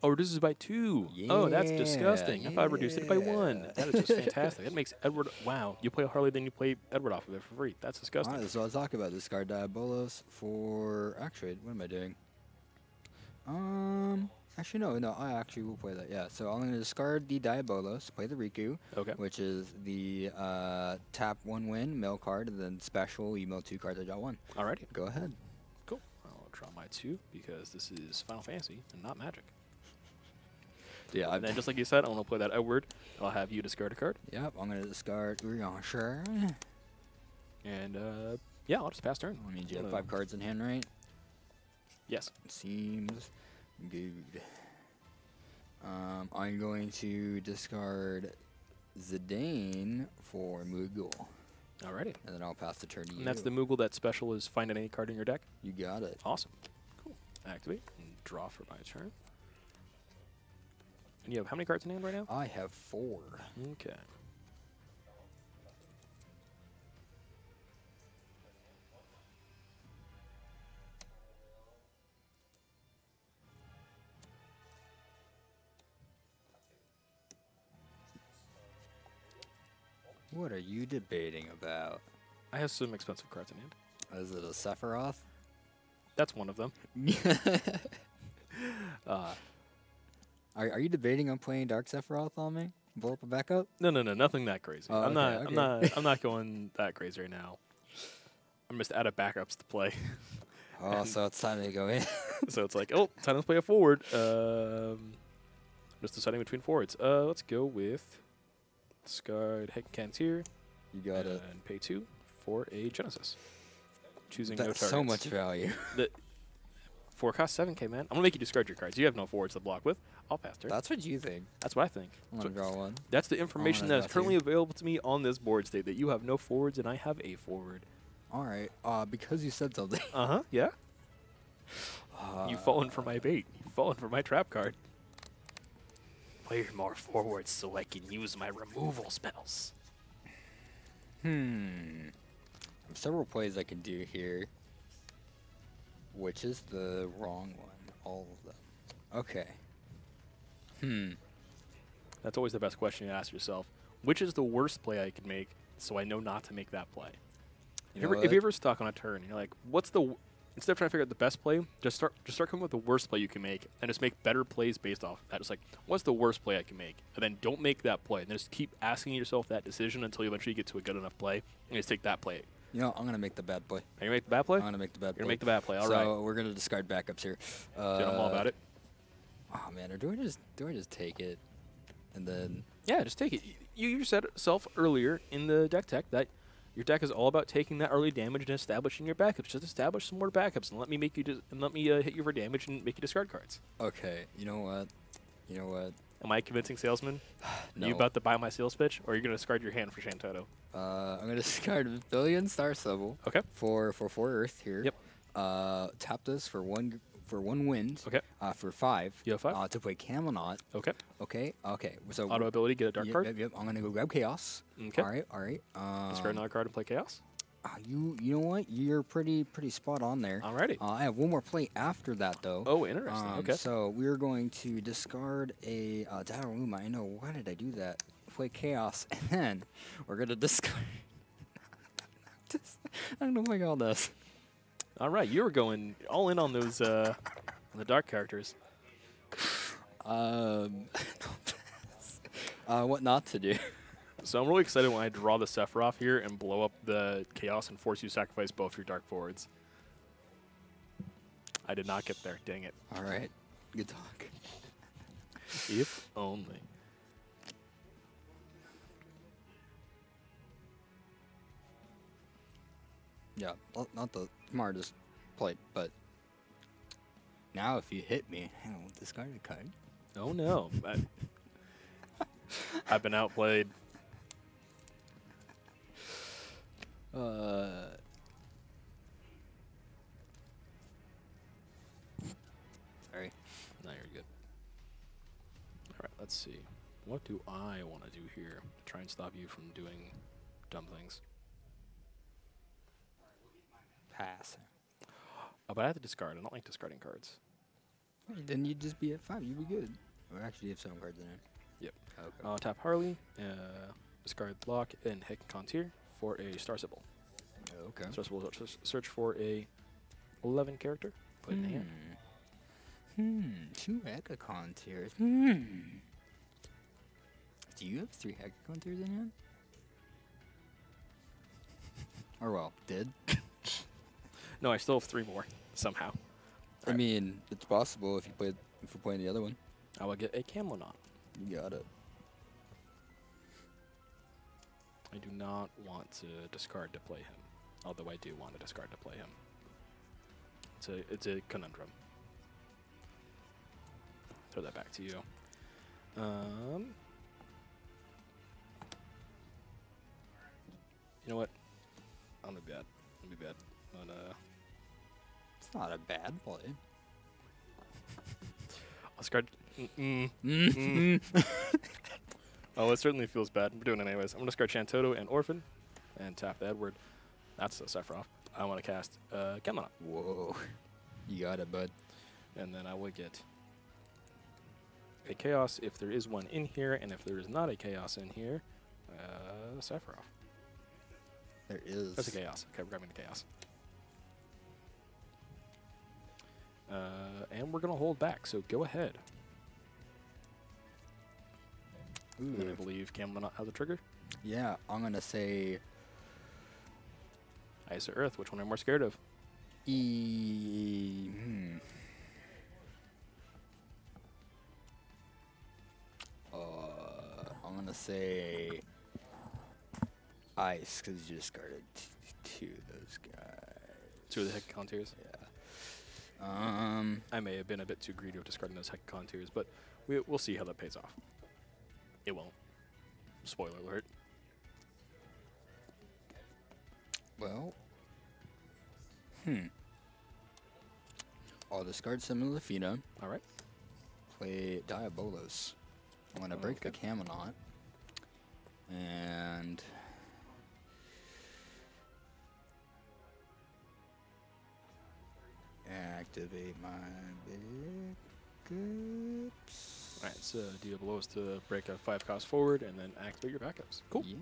Oh, reduces by 2. Oh, that's disgusting. I thought I reduced it by 1. That is just fantastic. That makes Edward, wow. You play Harley, then you play Edward off of it for free. That's disgusting. All right, so I'll talk about discard Diabolos for, actually, what am I doing? Actually, no, I actually will play that, yeah. So I'm going to discard the Diabolos, play the Riku, which is the tap 1 win, mill card, and then special, you mill 2 cards, I draw 1. Alrighty. Go ahead. Cool. I'll draw my 2 because this is Final Fantasy and not Magic. Yeah, and then just like you said, I want to play that Edward. I'll have you discard a card. Yep, I'm going to discard Sure. And, yeah, I'll just pass turn. I mean, you have 5 cards in hand, right? Yes. Seems good. I'm going to discard Zidane for Moogle. Alrighty. And then I'll pass the turn to you. And that's the Moogle that special is find any card in your deck? You got it. Awesome. Cool. Activate and draw for my turn. And you have how many cards in hand right now? I have 4. Okay. What are you debating about? I have some expensive cards in hand. Is it a Sephiroth? That's one of them. Are you debating on playing Dark Sephiroth on me? Blow up a backup? No, nothing that crazy. Oh, I'm not going that crazy right now. I'm just out of backups to play. Oh, so it's time to go in. So it's like, oh, time to play a forward. Just deciding between forwards. Let's go with discard Heck Cantier. You got it. And pay 2 for a Genesis. Choosing That's no targets. so much value. 4 cost 7K, man. I'm gonna make you discard your cards. You have no forwards to block with. I'll pass turn. That's what you think. That's what I think. I'm gonna draw 1. That's the information that is currently available to me on this board state, that you have no forwards and I have a forward. All right. Because you said something. Yeah. You've fallen for my bait. You've fallen for my trap card. Play more forwards so I can use my removal spells. There's several plays I can do here. Which is the wrong one? All of them. Okay. That's always the best question to ask yourself. Which is the worst play I could make so I know not to make that play? If you're ever stuck on a turn, you're like, what's the instead of trying to figure out the best play, just start coming up with the worst play you can make, and just make better plays based off that. Just like, what's the worst play I can make, and then don't make that play, and then just keep asking yourself that decision until you eventually get to a good enough play, and just take that play. You know, I'm gonna make the bad play. Are you gonna make the bad play? I'm gonna make the bad play. You're gonna make the bad play. All right. So we're gonna discard backups here. Dude, I'm all about it. Oh man, or do I just take it, and then? Yeah, just take it. You said yourself earlier in the deck tech that your deck is all about taking that early damage and establishing your backups. Just establish some more backups and let me make you hit you for damage and make you discard cards. Okay, you know what? You know what? Am I a convincing salesman? No. Are you about to buy my sales pitch, or are you going to discard your hand for Shantoto? I'm gonna discard a billion Star Sybil. Okay. For 4 Earth here. Yep. Tap this for one wind. Okay. For 5. You have 5. To play Camelot. Okay. Okay. Okay. So Auto ability, get a dark card. Yep. I'm gonna go grab Chaos. Okay. All right. All right. Discard another card and play Chaos. You know what? You're pretty spot on there. Alrighty. I have one more play after that though. Oh, interesting. Okay. So we're going to discard a Dadaruma. I know. Why did I do that? Play Chaos, and then we're gonna discard. I don't know why all this. All right, you were going all in on those the dark characters. What not to do? So I'm really excited when I draw the Sephiroth here and blow up the Chaos and force you to sacrifice both your dark forwards. I did not get there. Dang it. All right. Good talk. If only. Yeah, not the smartest play, but now if you hit me, hang on, discard a card. Oh no. I've been outplayed. Sorry. No, you're good. All right, let's see. What do I want to do here to try and stop you from doing dumb things? Pass. Oh, but I have to discard. I don't like discarding cards. Then you'd just be at 5. You'd be good. Or actually, you have 7 cards in there. Yep. Okay. Tap Harley, discard Block, and Heck Contier for a Star Sybil. Okay. So we'll search for a 11 character. Put it in the hand. 2 Hexacon tiers. Do you have 3 Hexacon tiers in hand? Or well, did? No, I still have 3 more somehow. I mean, it's possible if we're playing the other one. I will get a Camelot. You got it. I do not want to discard to play him, although I do want to discard to play him. It's a conundrum. Throw that back to you. You know what? I'm gonna be bad. It's not a bad play. I'll discard. Oh, it certainly feels bad. We're doing it anyways. I'm gonna discard Shantoto and Orphan, and tap the Edward. That's a Sephiroth. I want to cast Camelot. Whoa. You got it, bud. And then I would get a Chaos if there is one in here, and if there is not a Chaos in here, Sephiroth. There is. That's a Chaos. Okay, we're grabbing the Chaos. And we're going to hold back, so go ahead. And then I believe Camelot has a trigger. Yeah, I'm going to say... Ice or Earth, which one am I more scared of? I'm going to say... Ice, because you discarded 2 of those guys. 2 of the Hexacon tiers? Yeah. I may have been a bit too greedy with discarding those Hexacon tiers, but we'll see how that pays off. It won't. Spoiler alert. Well. I'll discard Similifina. All right. Play Diabolos. I'm going to break the Camelot. And... activate my backups. Alright, so Diabolos to break a 5-cost forward and then activate your backups. Cool. Yeah,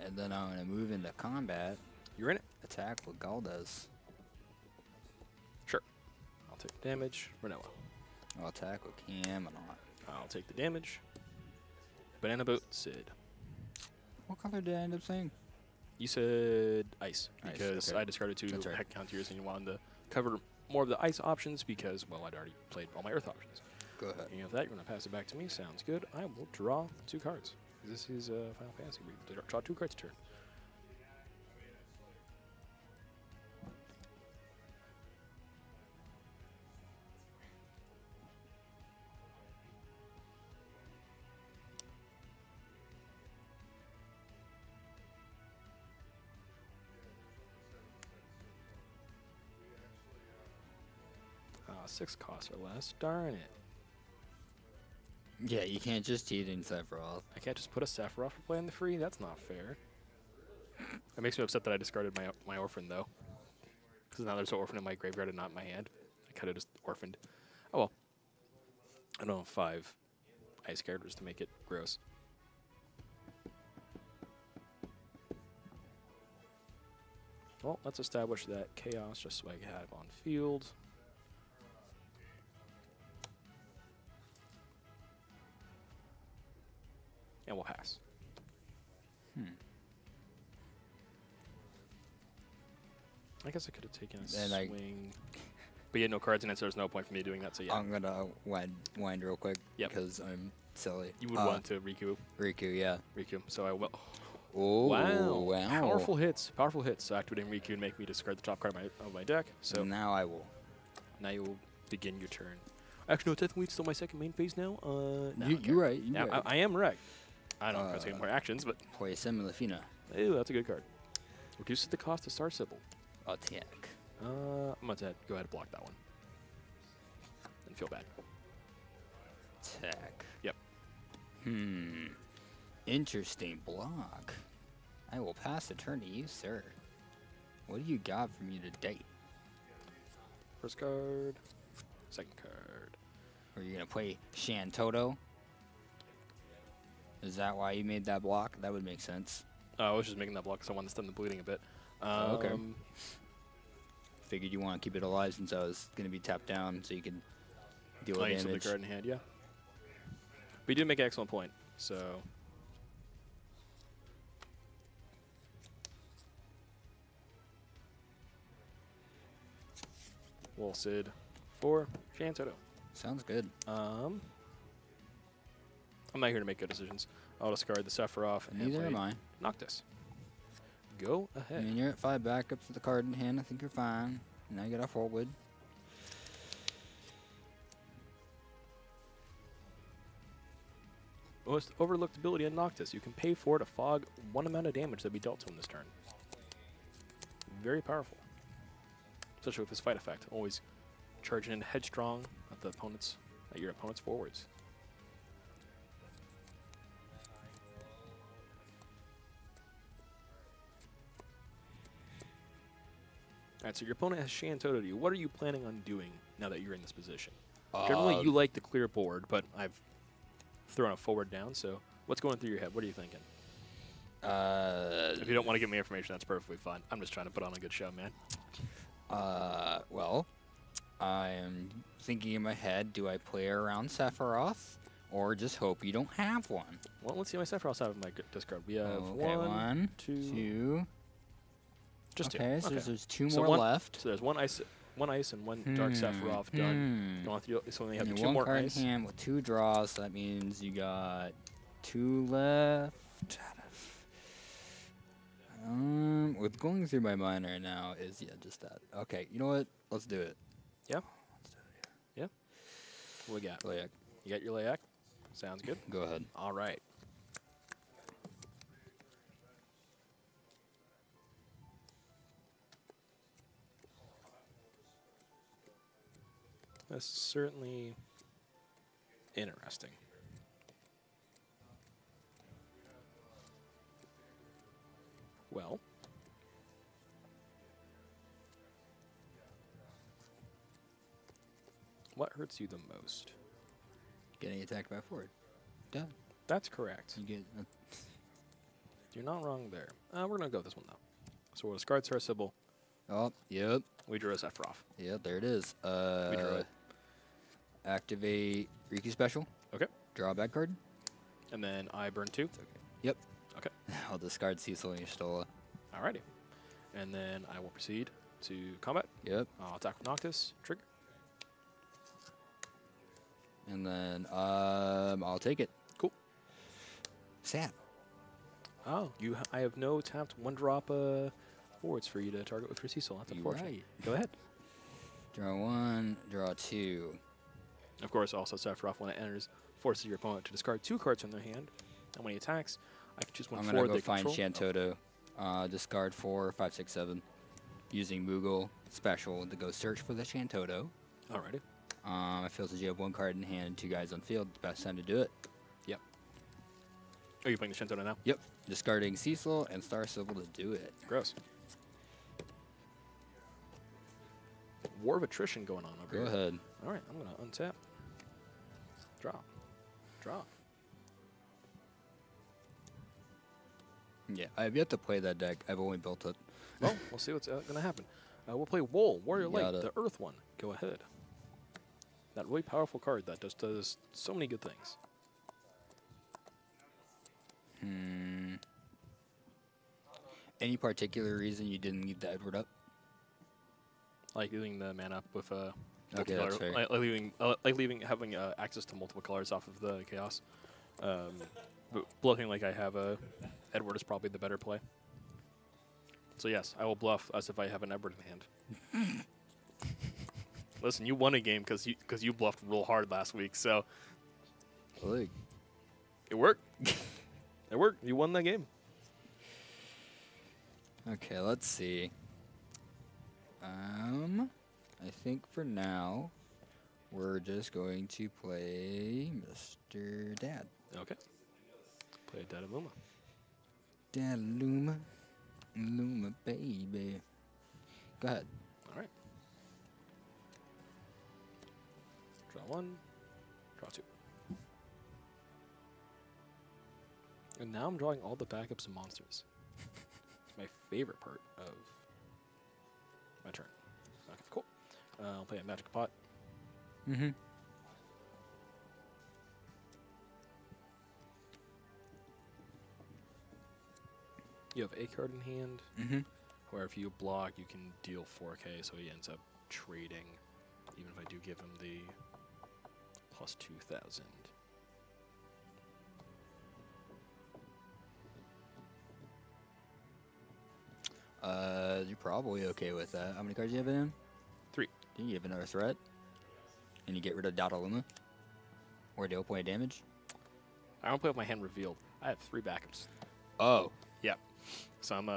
and then I'm going to move into combat. You're in it. attack with Galdes. Sure. I'll take the damage. Renoa. I'll attack with Camelot. I'll take the damage. Banana Boat, Sid. What color did I end up saying? You said ice, Ice, because okay. I discarded 2 That's right. heck counters and you wanted to cover more of the ice options because, well, I'd already played all my earth options. Go ahead. And with that, you're going to pass it back to me. Sounds good. I will draw 2 cards. This is Final Fantasy. We draw 2 cards a turn. Ah, 6 costs or less. Darn it. Yeah, you can't just cheat in Sephiroth. I can't just put a Sephiroth for playing the free? That's not fair. It makes me upset that I discarded my Orphan, though. Because now there's an Orphan in my graveyard and not in my hand. I could have just Orphaned. Oh well. I don't have 5 ice characters to make it gross. Well, let's establish that Chaos just so I can have on field. And we'll pass. I guess I could have taken a swing. But you had no cards in it, so there's no point for me doing that, so yeah. I'm gonna wind real quick Yep. because I'm silly. You would want to Riku. Riku, yeah. Riku. So I will. Oh, Wow. Powerful hits. Powerful hits. Activating Riku and make me discard the top card of my deck. So now I will. now you will begin your turn. Actually, no, technically it's still my second main phase now. No, You're right. yeah, Right. I am right. I don't know if I take more actions, but Play Semilafina. ew, that's a good card. Reduces the cost of Star Sybil. Attack. I'm going to go ahead and block that one. And feel bad. Attack. Yep. Interesting block. I will pass the turn to you, sir. What do you got for me today? First card. Second card. Are you gonna play Shantoto? Is that why you made that block? That would make sense. I was just making that block because I wanted to stun the bleeding a bit. Okay. Figured you want to keep it alive since I was gonna be tapped down, so you can deal with You still damage. the card in hand, yeah. But you did make an excellent point, so. Well, Sid for Shantoto. Sounds good. I'm not here to make good decisions. I'll discard the Sephiroth and Neither play am I. Noctis. Go I ahead. mean, you're at 5 backups with the card in hand. I think you're fine. Now you got a forward. Most overlooked ability in Noctis. You can pay for it to fog 1 amount of damage that be dealt to him this turn. Very powerful. Especially with his fight effect. Always charging in headstrong at your opponent's forwards. Alright, so your opponent has Shantoto to you. What are you planning on doing now that you're in this position? Generally, you like to clear board, but I've thrown a forward down, so what's going through your head? What are you thinking? If you don't want to give me information, that's perfectly fine. I'm just trying to put on a good show, man. Well, I am thinking in my head, do I play around Sephiroth or just hope you don't have one? Well, let's see how my Sephiroth out of my discard. We have Okay, one, two. Just two. Okay, so there's 2 So more left. So there's one ice and one dark Sephiroth done. Going through, so we have And 2 one more card ice. in hand with 2 draws. So that means you got 2 left. What's going through my mind right now is just that. Okay, you know what? Let's do it. Yeah. Let's do it. Yeah. What we got? Layak. You got your Layak? Sounds good. Go ahead. All right. That's certainly interesting. Well, what hurts you the most? Getting attacked by a forward. Done. That's correct. You get. You're not wrong there. We're going to go with this one, though. So we'll discard Star Sybil. Oh, yep. We drew a Sephiroth. Yep, there it is. We drew it. Activate Riku Special. Okay. Draw a bad card. And then I burn 2. It's okay. Yep. Okay. I'll discard Cecil and Stola. Alrighty. And then I will proceed to combat. Yep. I'll attack with Noctis. Trigger. And then I'll take it. Cool. Sad. Oh, I have no tapped 1-drop boards for you to target with your Cecil. That's unfortunate. Right. Go ahead. Draw 1, draw 2. Of course, also Sephiroth, when it enters, forces your opponent to discard 2 cards from their hand. And when he attacks, I can choose one I'm for going to they go find control. Shantoto. Discard 4, 5, 6, 7. Using Moogle Special to go search for the Shantoto. Alrighty. I feel as you have 1 card in hand, 2 guys on field. Best time to do it. Yep. Are you playing the Shantoto now? Yep. Discarding Cecil and Star Sybil to do it. Gross. War of attrition going on over here. Go ahead. All right, I'm going to untap. Drop. Drop. Yeah, I have yet to play that deck. I've only built it. Well, we'll see what's going to happen. We'll play Wool, Warrior Light, Got it. the Earth one. Go ahead. That really powerful card that just does so many good things. Any particular reason you didn't leave the Edward up? Like leaving the mana up with Okay, that's fair. like having access to multiple colors off of the chaos. But bluffing like I have Edward is probably the better play. So yes, I will bluff as if I have an Edward in hand. Listen, you won a game because you bluffed real hard last week, so Like, it worked. It worked. You won that game. okay, let's see. I think for now, we're just going to play Mr. Dad. Okay. Play Dad of Luma. Dad Luma. Luma, baby. Go ahead. All right. Draw 1. Draw 2. And now I'm drawing all the backups and monsters. It's my favorite part of my turn. Okay, cool. I'll play a Magic Pot. Mm-hmm. You have a card in hand. Mm-hmm. Where if you block, you can deal 4K, so he ends up trading, even if I do give him the plus 2,000. You're probably okay with that. How many cards do you have in him? 3. Do you have another threat? And you get rid of Dada Luma? Or deal point of damage? I don't play with my hand revealed. I have 3 backups. Oh. Yep. So I'm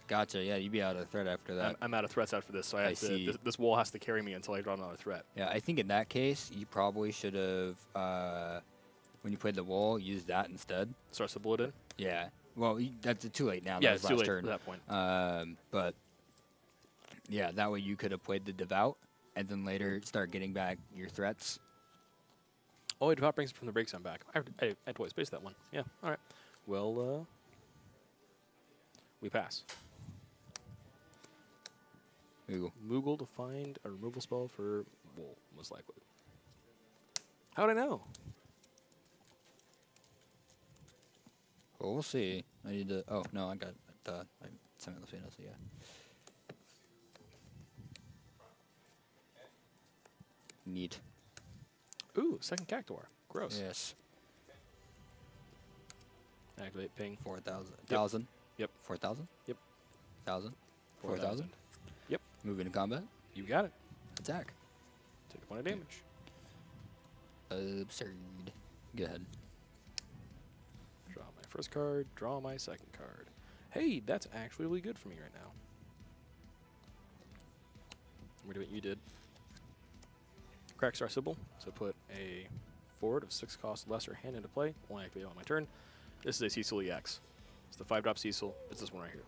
Gotcha. Yeah, you'd be out of threat after that. I'm out of threats after this, so I have to, see. this wall has to carry me until I draw another threat. Yeah, I think in that case, you probably should have, when you played the wall, used that instead. Starts to blow it in? Yeah. Well, that's too late now. Yeah, That was it's too last late turn. at that point. But yeah, that way you could have played the Devout and then later start getting back your threats. Oh, wait, Devout brings it from the breaks. I'm back. I had twice spaced that one. Yeah, all right. Well, we pass. Ooh. Moogle to find a removal spell for Wool, most likely. How'd I know? Well, we'll see. I need to. Oh no, I got. I simultaneously, yeah. Neat. Ooh, second Cactuar. Gross. Yes. Activate ping. 4,000. Yep. 1,000. Yep. 4,000. Yep. 1,000. 4,000. 4,000. Yep. Move into combat. You got it. Attack. Take a point of damage. Absurd. Go ahead. Draw my first card. Draw my second card. Hey, that's actually really good for me right now. We're doing what you did. Crack Star Sybil. So put a forward of 6 cost lesser hand into play. Only activate on my turn. This is a Cecil EX. It's the 5-drop Cecil. It's this one right here.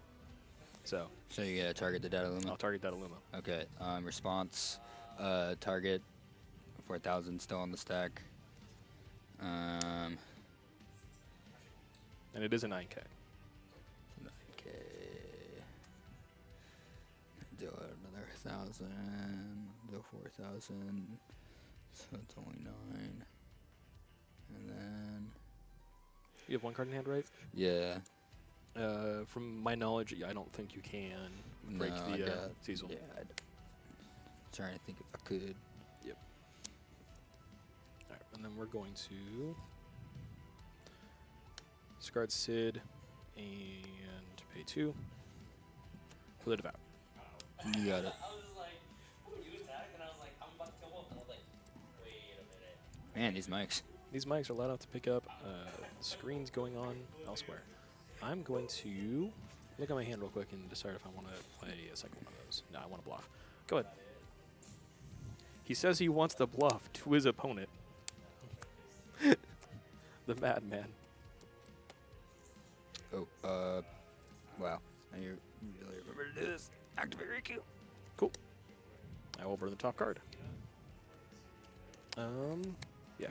So you gotta target the Data Luma. I'll target that Luma. Okay. Response. Target. 4,000 still on the stack. And it is a 9K. Okay. Do another 1,000. Do 4,000. So it's only 9. And then. You have 1 card in hand, right? Yeah. From my knowledge, I don't think you can break the Cecil. Yeah. I'm trying to think if I could. Yep. All right, and then we're going to discard Sid and pay 2 for the Devout. You got it. Man, these mics. These mics are loud enough to pick up screens going on elsewhere. I'm going to look at my hand real quick and decide if I want to play a second one of those. No, I want to bluff. Go ahead. He says he wants to bluff to his opponent. The madman. Oh, wow. I really remember to do this. Activate Riku. Cool. I will burn the top card. Yeah.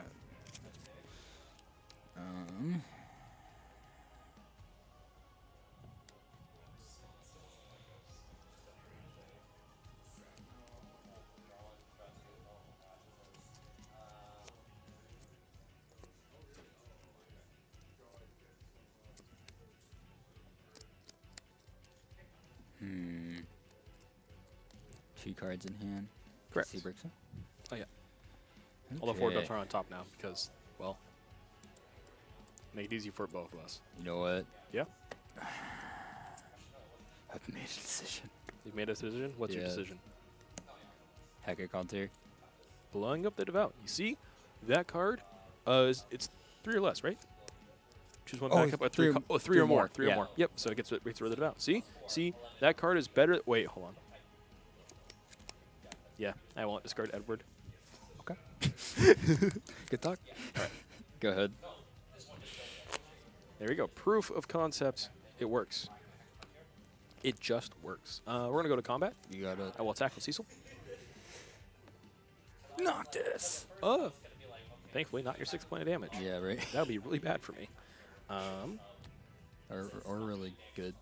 Two cards in hand. Correct. Sea breaks it. Oh, yeah. Okay. All the 4 drops are on top now because, well, make it easy for both of us. You know what? Yeah? I've made a decision. You've made a decision? What's your decision? Hacker Contour. Blowing up the Devout. You see? That card, it's 3 or less, right? Choose one back up at 3 or more. 3 or more. Yep, so it gets rid of the Devout. See? See? That card is better. Wait, hold on. Yeah, I won't discard Edward. Okay. Good talk. All right. Go ahead. There we go. Proof of concept. It works. It just works. We're going to go to combat. You got it. I will attack with Cecil. Noctis. Oh. Thankfully, not your 6 point of damage. Yeah, right. That would be really bad for me. Or really good.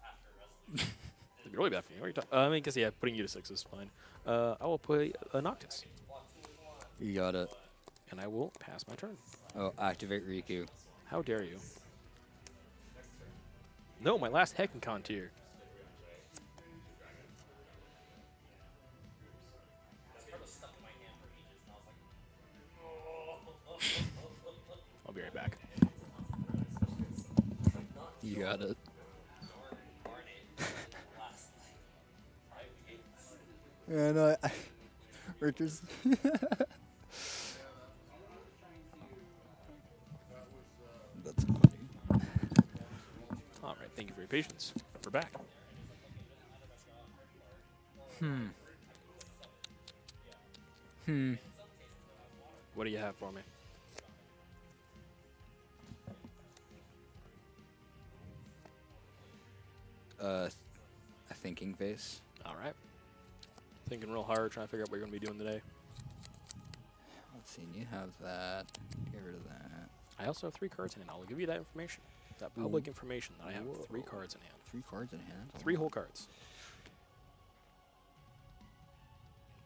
It'd be really bad for me. What are you talking? I mean, because, yeah, putting you to 6 is fine. I will play a Noctis. You got it. And I will pass my turn. Oh, activate Riku. How dare you? No, my last Heckin tier. I'll be right back. You got it. And Richards. That's funny. All right, thank you for your patience. We're back. What do you have for me? A thinking face. All right. Thinking real hard, trying to figure out what you're going to be doing today. Let's see, you have that. Get rid of that. I also have 3 cards in hand. I'll give you that information. That public information that I have 3 cards in hand. 3 cards in hand? 3 whole cards.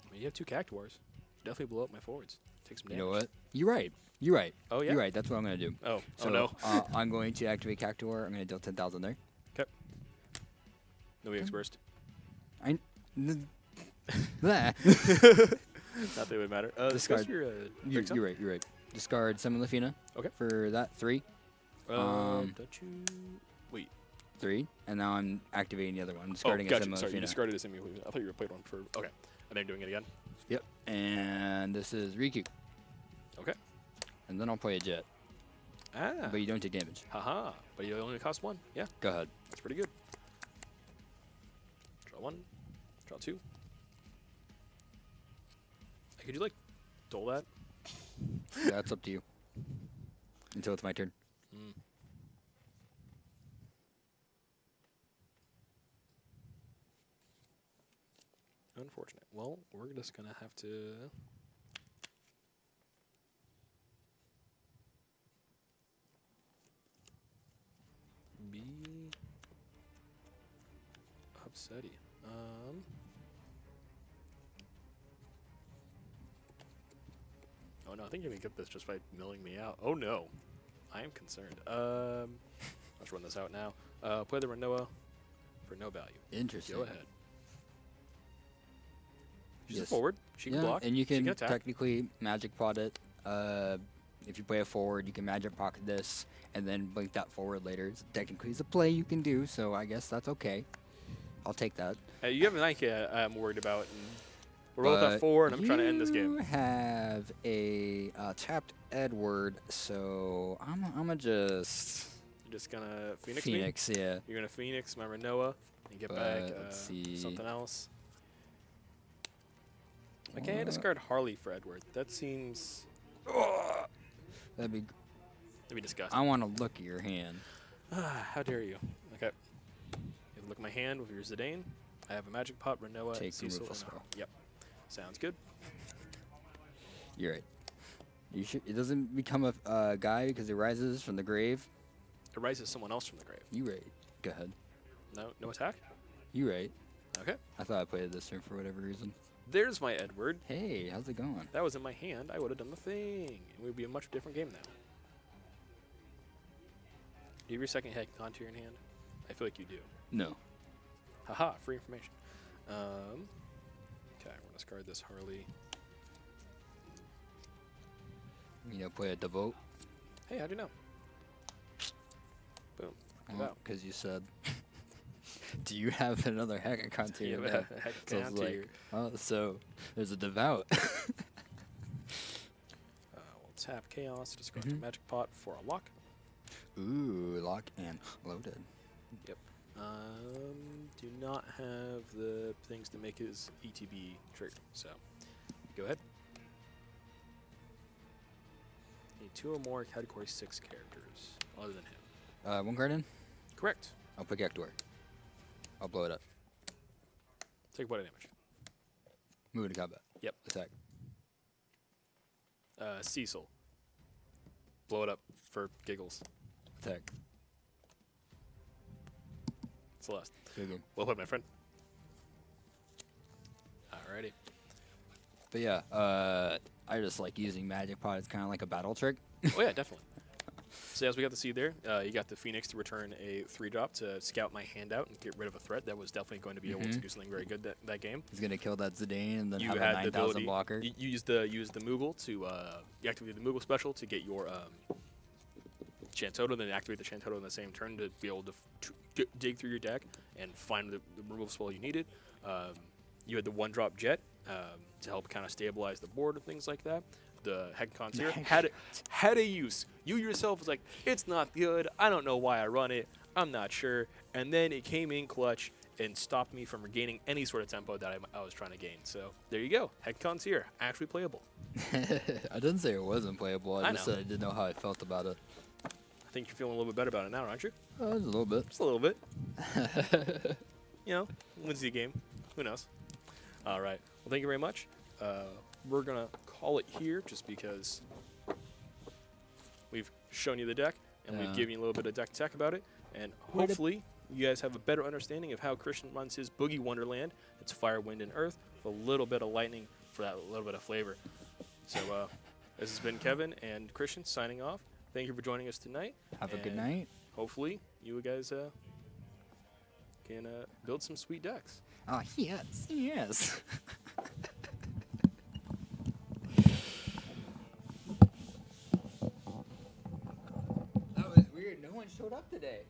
I mean, you have 2 Cactuars. Definitely blow up my forwards. Take some damage. You know what? You're right. You're right. Oh, yeah? You're right. That's what I'm going to do. Oh, So, no. I'm going to activate Cactuar. I'm going to deal 10,000 there. Okay. No EX burst. Blah. Not that it would matter. Discard. You're You're right. Discard Summon Lafina. Okay. For that 3. Don't you... Wait. 3. And now I'm activating the other one. Discarding gotcha. Summon Sorry, you Lafina. discarded a Summon Lafina. I thought you were played one for... Okay. And then doing it again? Yep. And this is Riku. Okay. And then I'll play a Jet. Ah. But you don't take damage. Haha. But you only cost 1. Yeah. Go ahead. That's pretty good. Draw 1. Draw 2. Could you, like, dole that? Yeah, it's up to you. Until it's my turn. Unfortunate. Well, we're just going to have to... be upsetty. Oh no, I think you're gonna get this just by milling me out. Oh no, I am concerned. Let's run this out now. Play the Renoa for no value. Interesting. Go ahead. She's a Yes. forward. She can block. And you She can attack. technically magic pot it. If you play a forward, you can magic pocket this and then blink that forward later. So technically, it's a play you can do, so I guess that's okay. I'll take that. You have an Nike I'm worried about. And we're both at 4, and I'm trying to end this game. You have a tapped Edward, so I'm gonna just You're just gonna Phoenix Phoenix, me? yeah. You're gonna Phoenix my Renoa and get back let's see. something else. I can't discard Harley for Edward. That seems That'd be. disgusting. I want to look at your hand. How dare you? Okay. You look at my hand with your Zidane. I have a Magic Pot, Renoa, Take and Cecil. removal And spell. Yep. Sounds good. You're right. You should. It doesn't become a guy because it rises from the grave. It rises someone else from the grave. You right. Go ahead. No attack? You right. Okay. I thought I played it this turn for whatever reason. There's my Edward. Hey, how's it going? That was in my hand. I would have done the thing. It would be a much different game now. Do you have your second head contour in hand? I feel like you do. No. Haha, free information. Okay, we're going to discard this Harley. You know, play a devote. Hey, how'd you know? Boom. Give out. Because you said. Do you have another hack contour? You have in there? a heck So it's contour. like, oh, so there's a devout. We'll tap Chaos, discard the Magic Pot for a lock. Ooh, lock and loaded. Yep. Do not have the things to make his ETB trigger, so go ahead. Need 2 or more Category 6 characters other than him. One card in? Correct. I'll pick Ector. I'll blow it up. Take what damage? Move into combat. Yep. Attack. Cecil. Blow it up for giggles. Attack. Celeste. Good game. Well played, my friend. Alrighty. But yeah, I just like using Magic Pot. It's kind of like a battle trick. Oh yeah, definitely. So as we got to see there, you got the Phoenix to return a 3-drop to scout my hand out and get rid of a threat that was definitely going to be able to do something very good that game. He's gonna kill that Zidane and then You have a had the 9,000 ability. blocker. You used the Moogle to you activate the Moogle special to get your Chantoto, then activate the Chantoto in the same turn to be able to dig through your deck and find the removal spell you needed. You had the 1-drop Jet to help kind of stabilize the board and things like that. The Heck Concierge had a use. You yourself was like, it's not good. I don't know why I run it. I'm not sure. And then it came in clutch and stopped me from regaining any sort of tempo that I was trying to gain. So there you go. Heck Concierge, actually playable. I didn't say it wasn't playable. I just said I didn't know how I felt about it. I think you're feeling a little bit better about it now, aren't you? Just a little bit. Just a little bit. You know, wins the game. Who knows? All right. Well, thank you very much. We're going to call it here just because we've shown you the deck and we've given you a little bit of deck tech about it. And hopefully you guys have a better understanding of how Christian runs his Boogie Wonderland. It's fire, wind, and earth with a little bit of lightning for that little bit of flavor. So this has been Kevin and Christian signing off. Thank you for joining us tonight. Have a good night. Hopefully you guys can build some sweet decks. Oh, yes. Yes. That was weird. No one showed up today.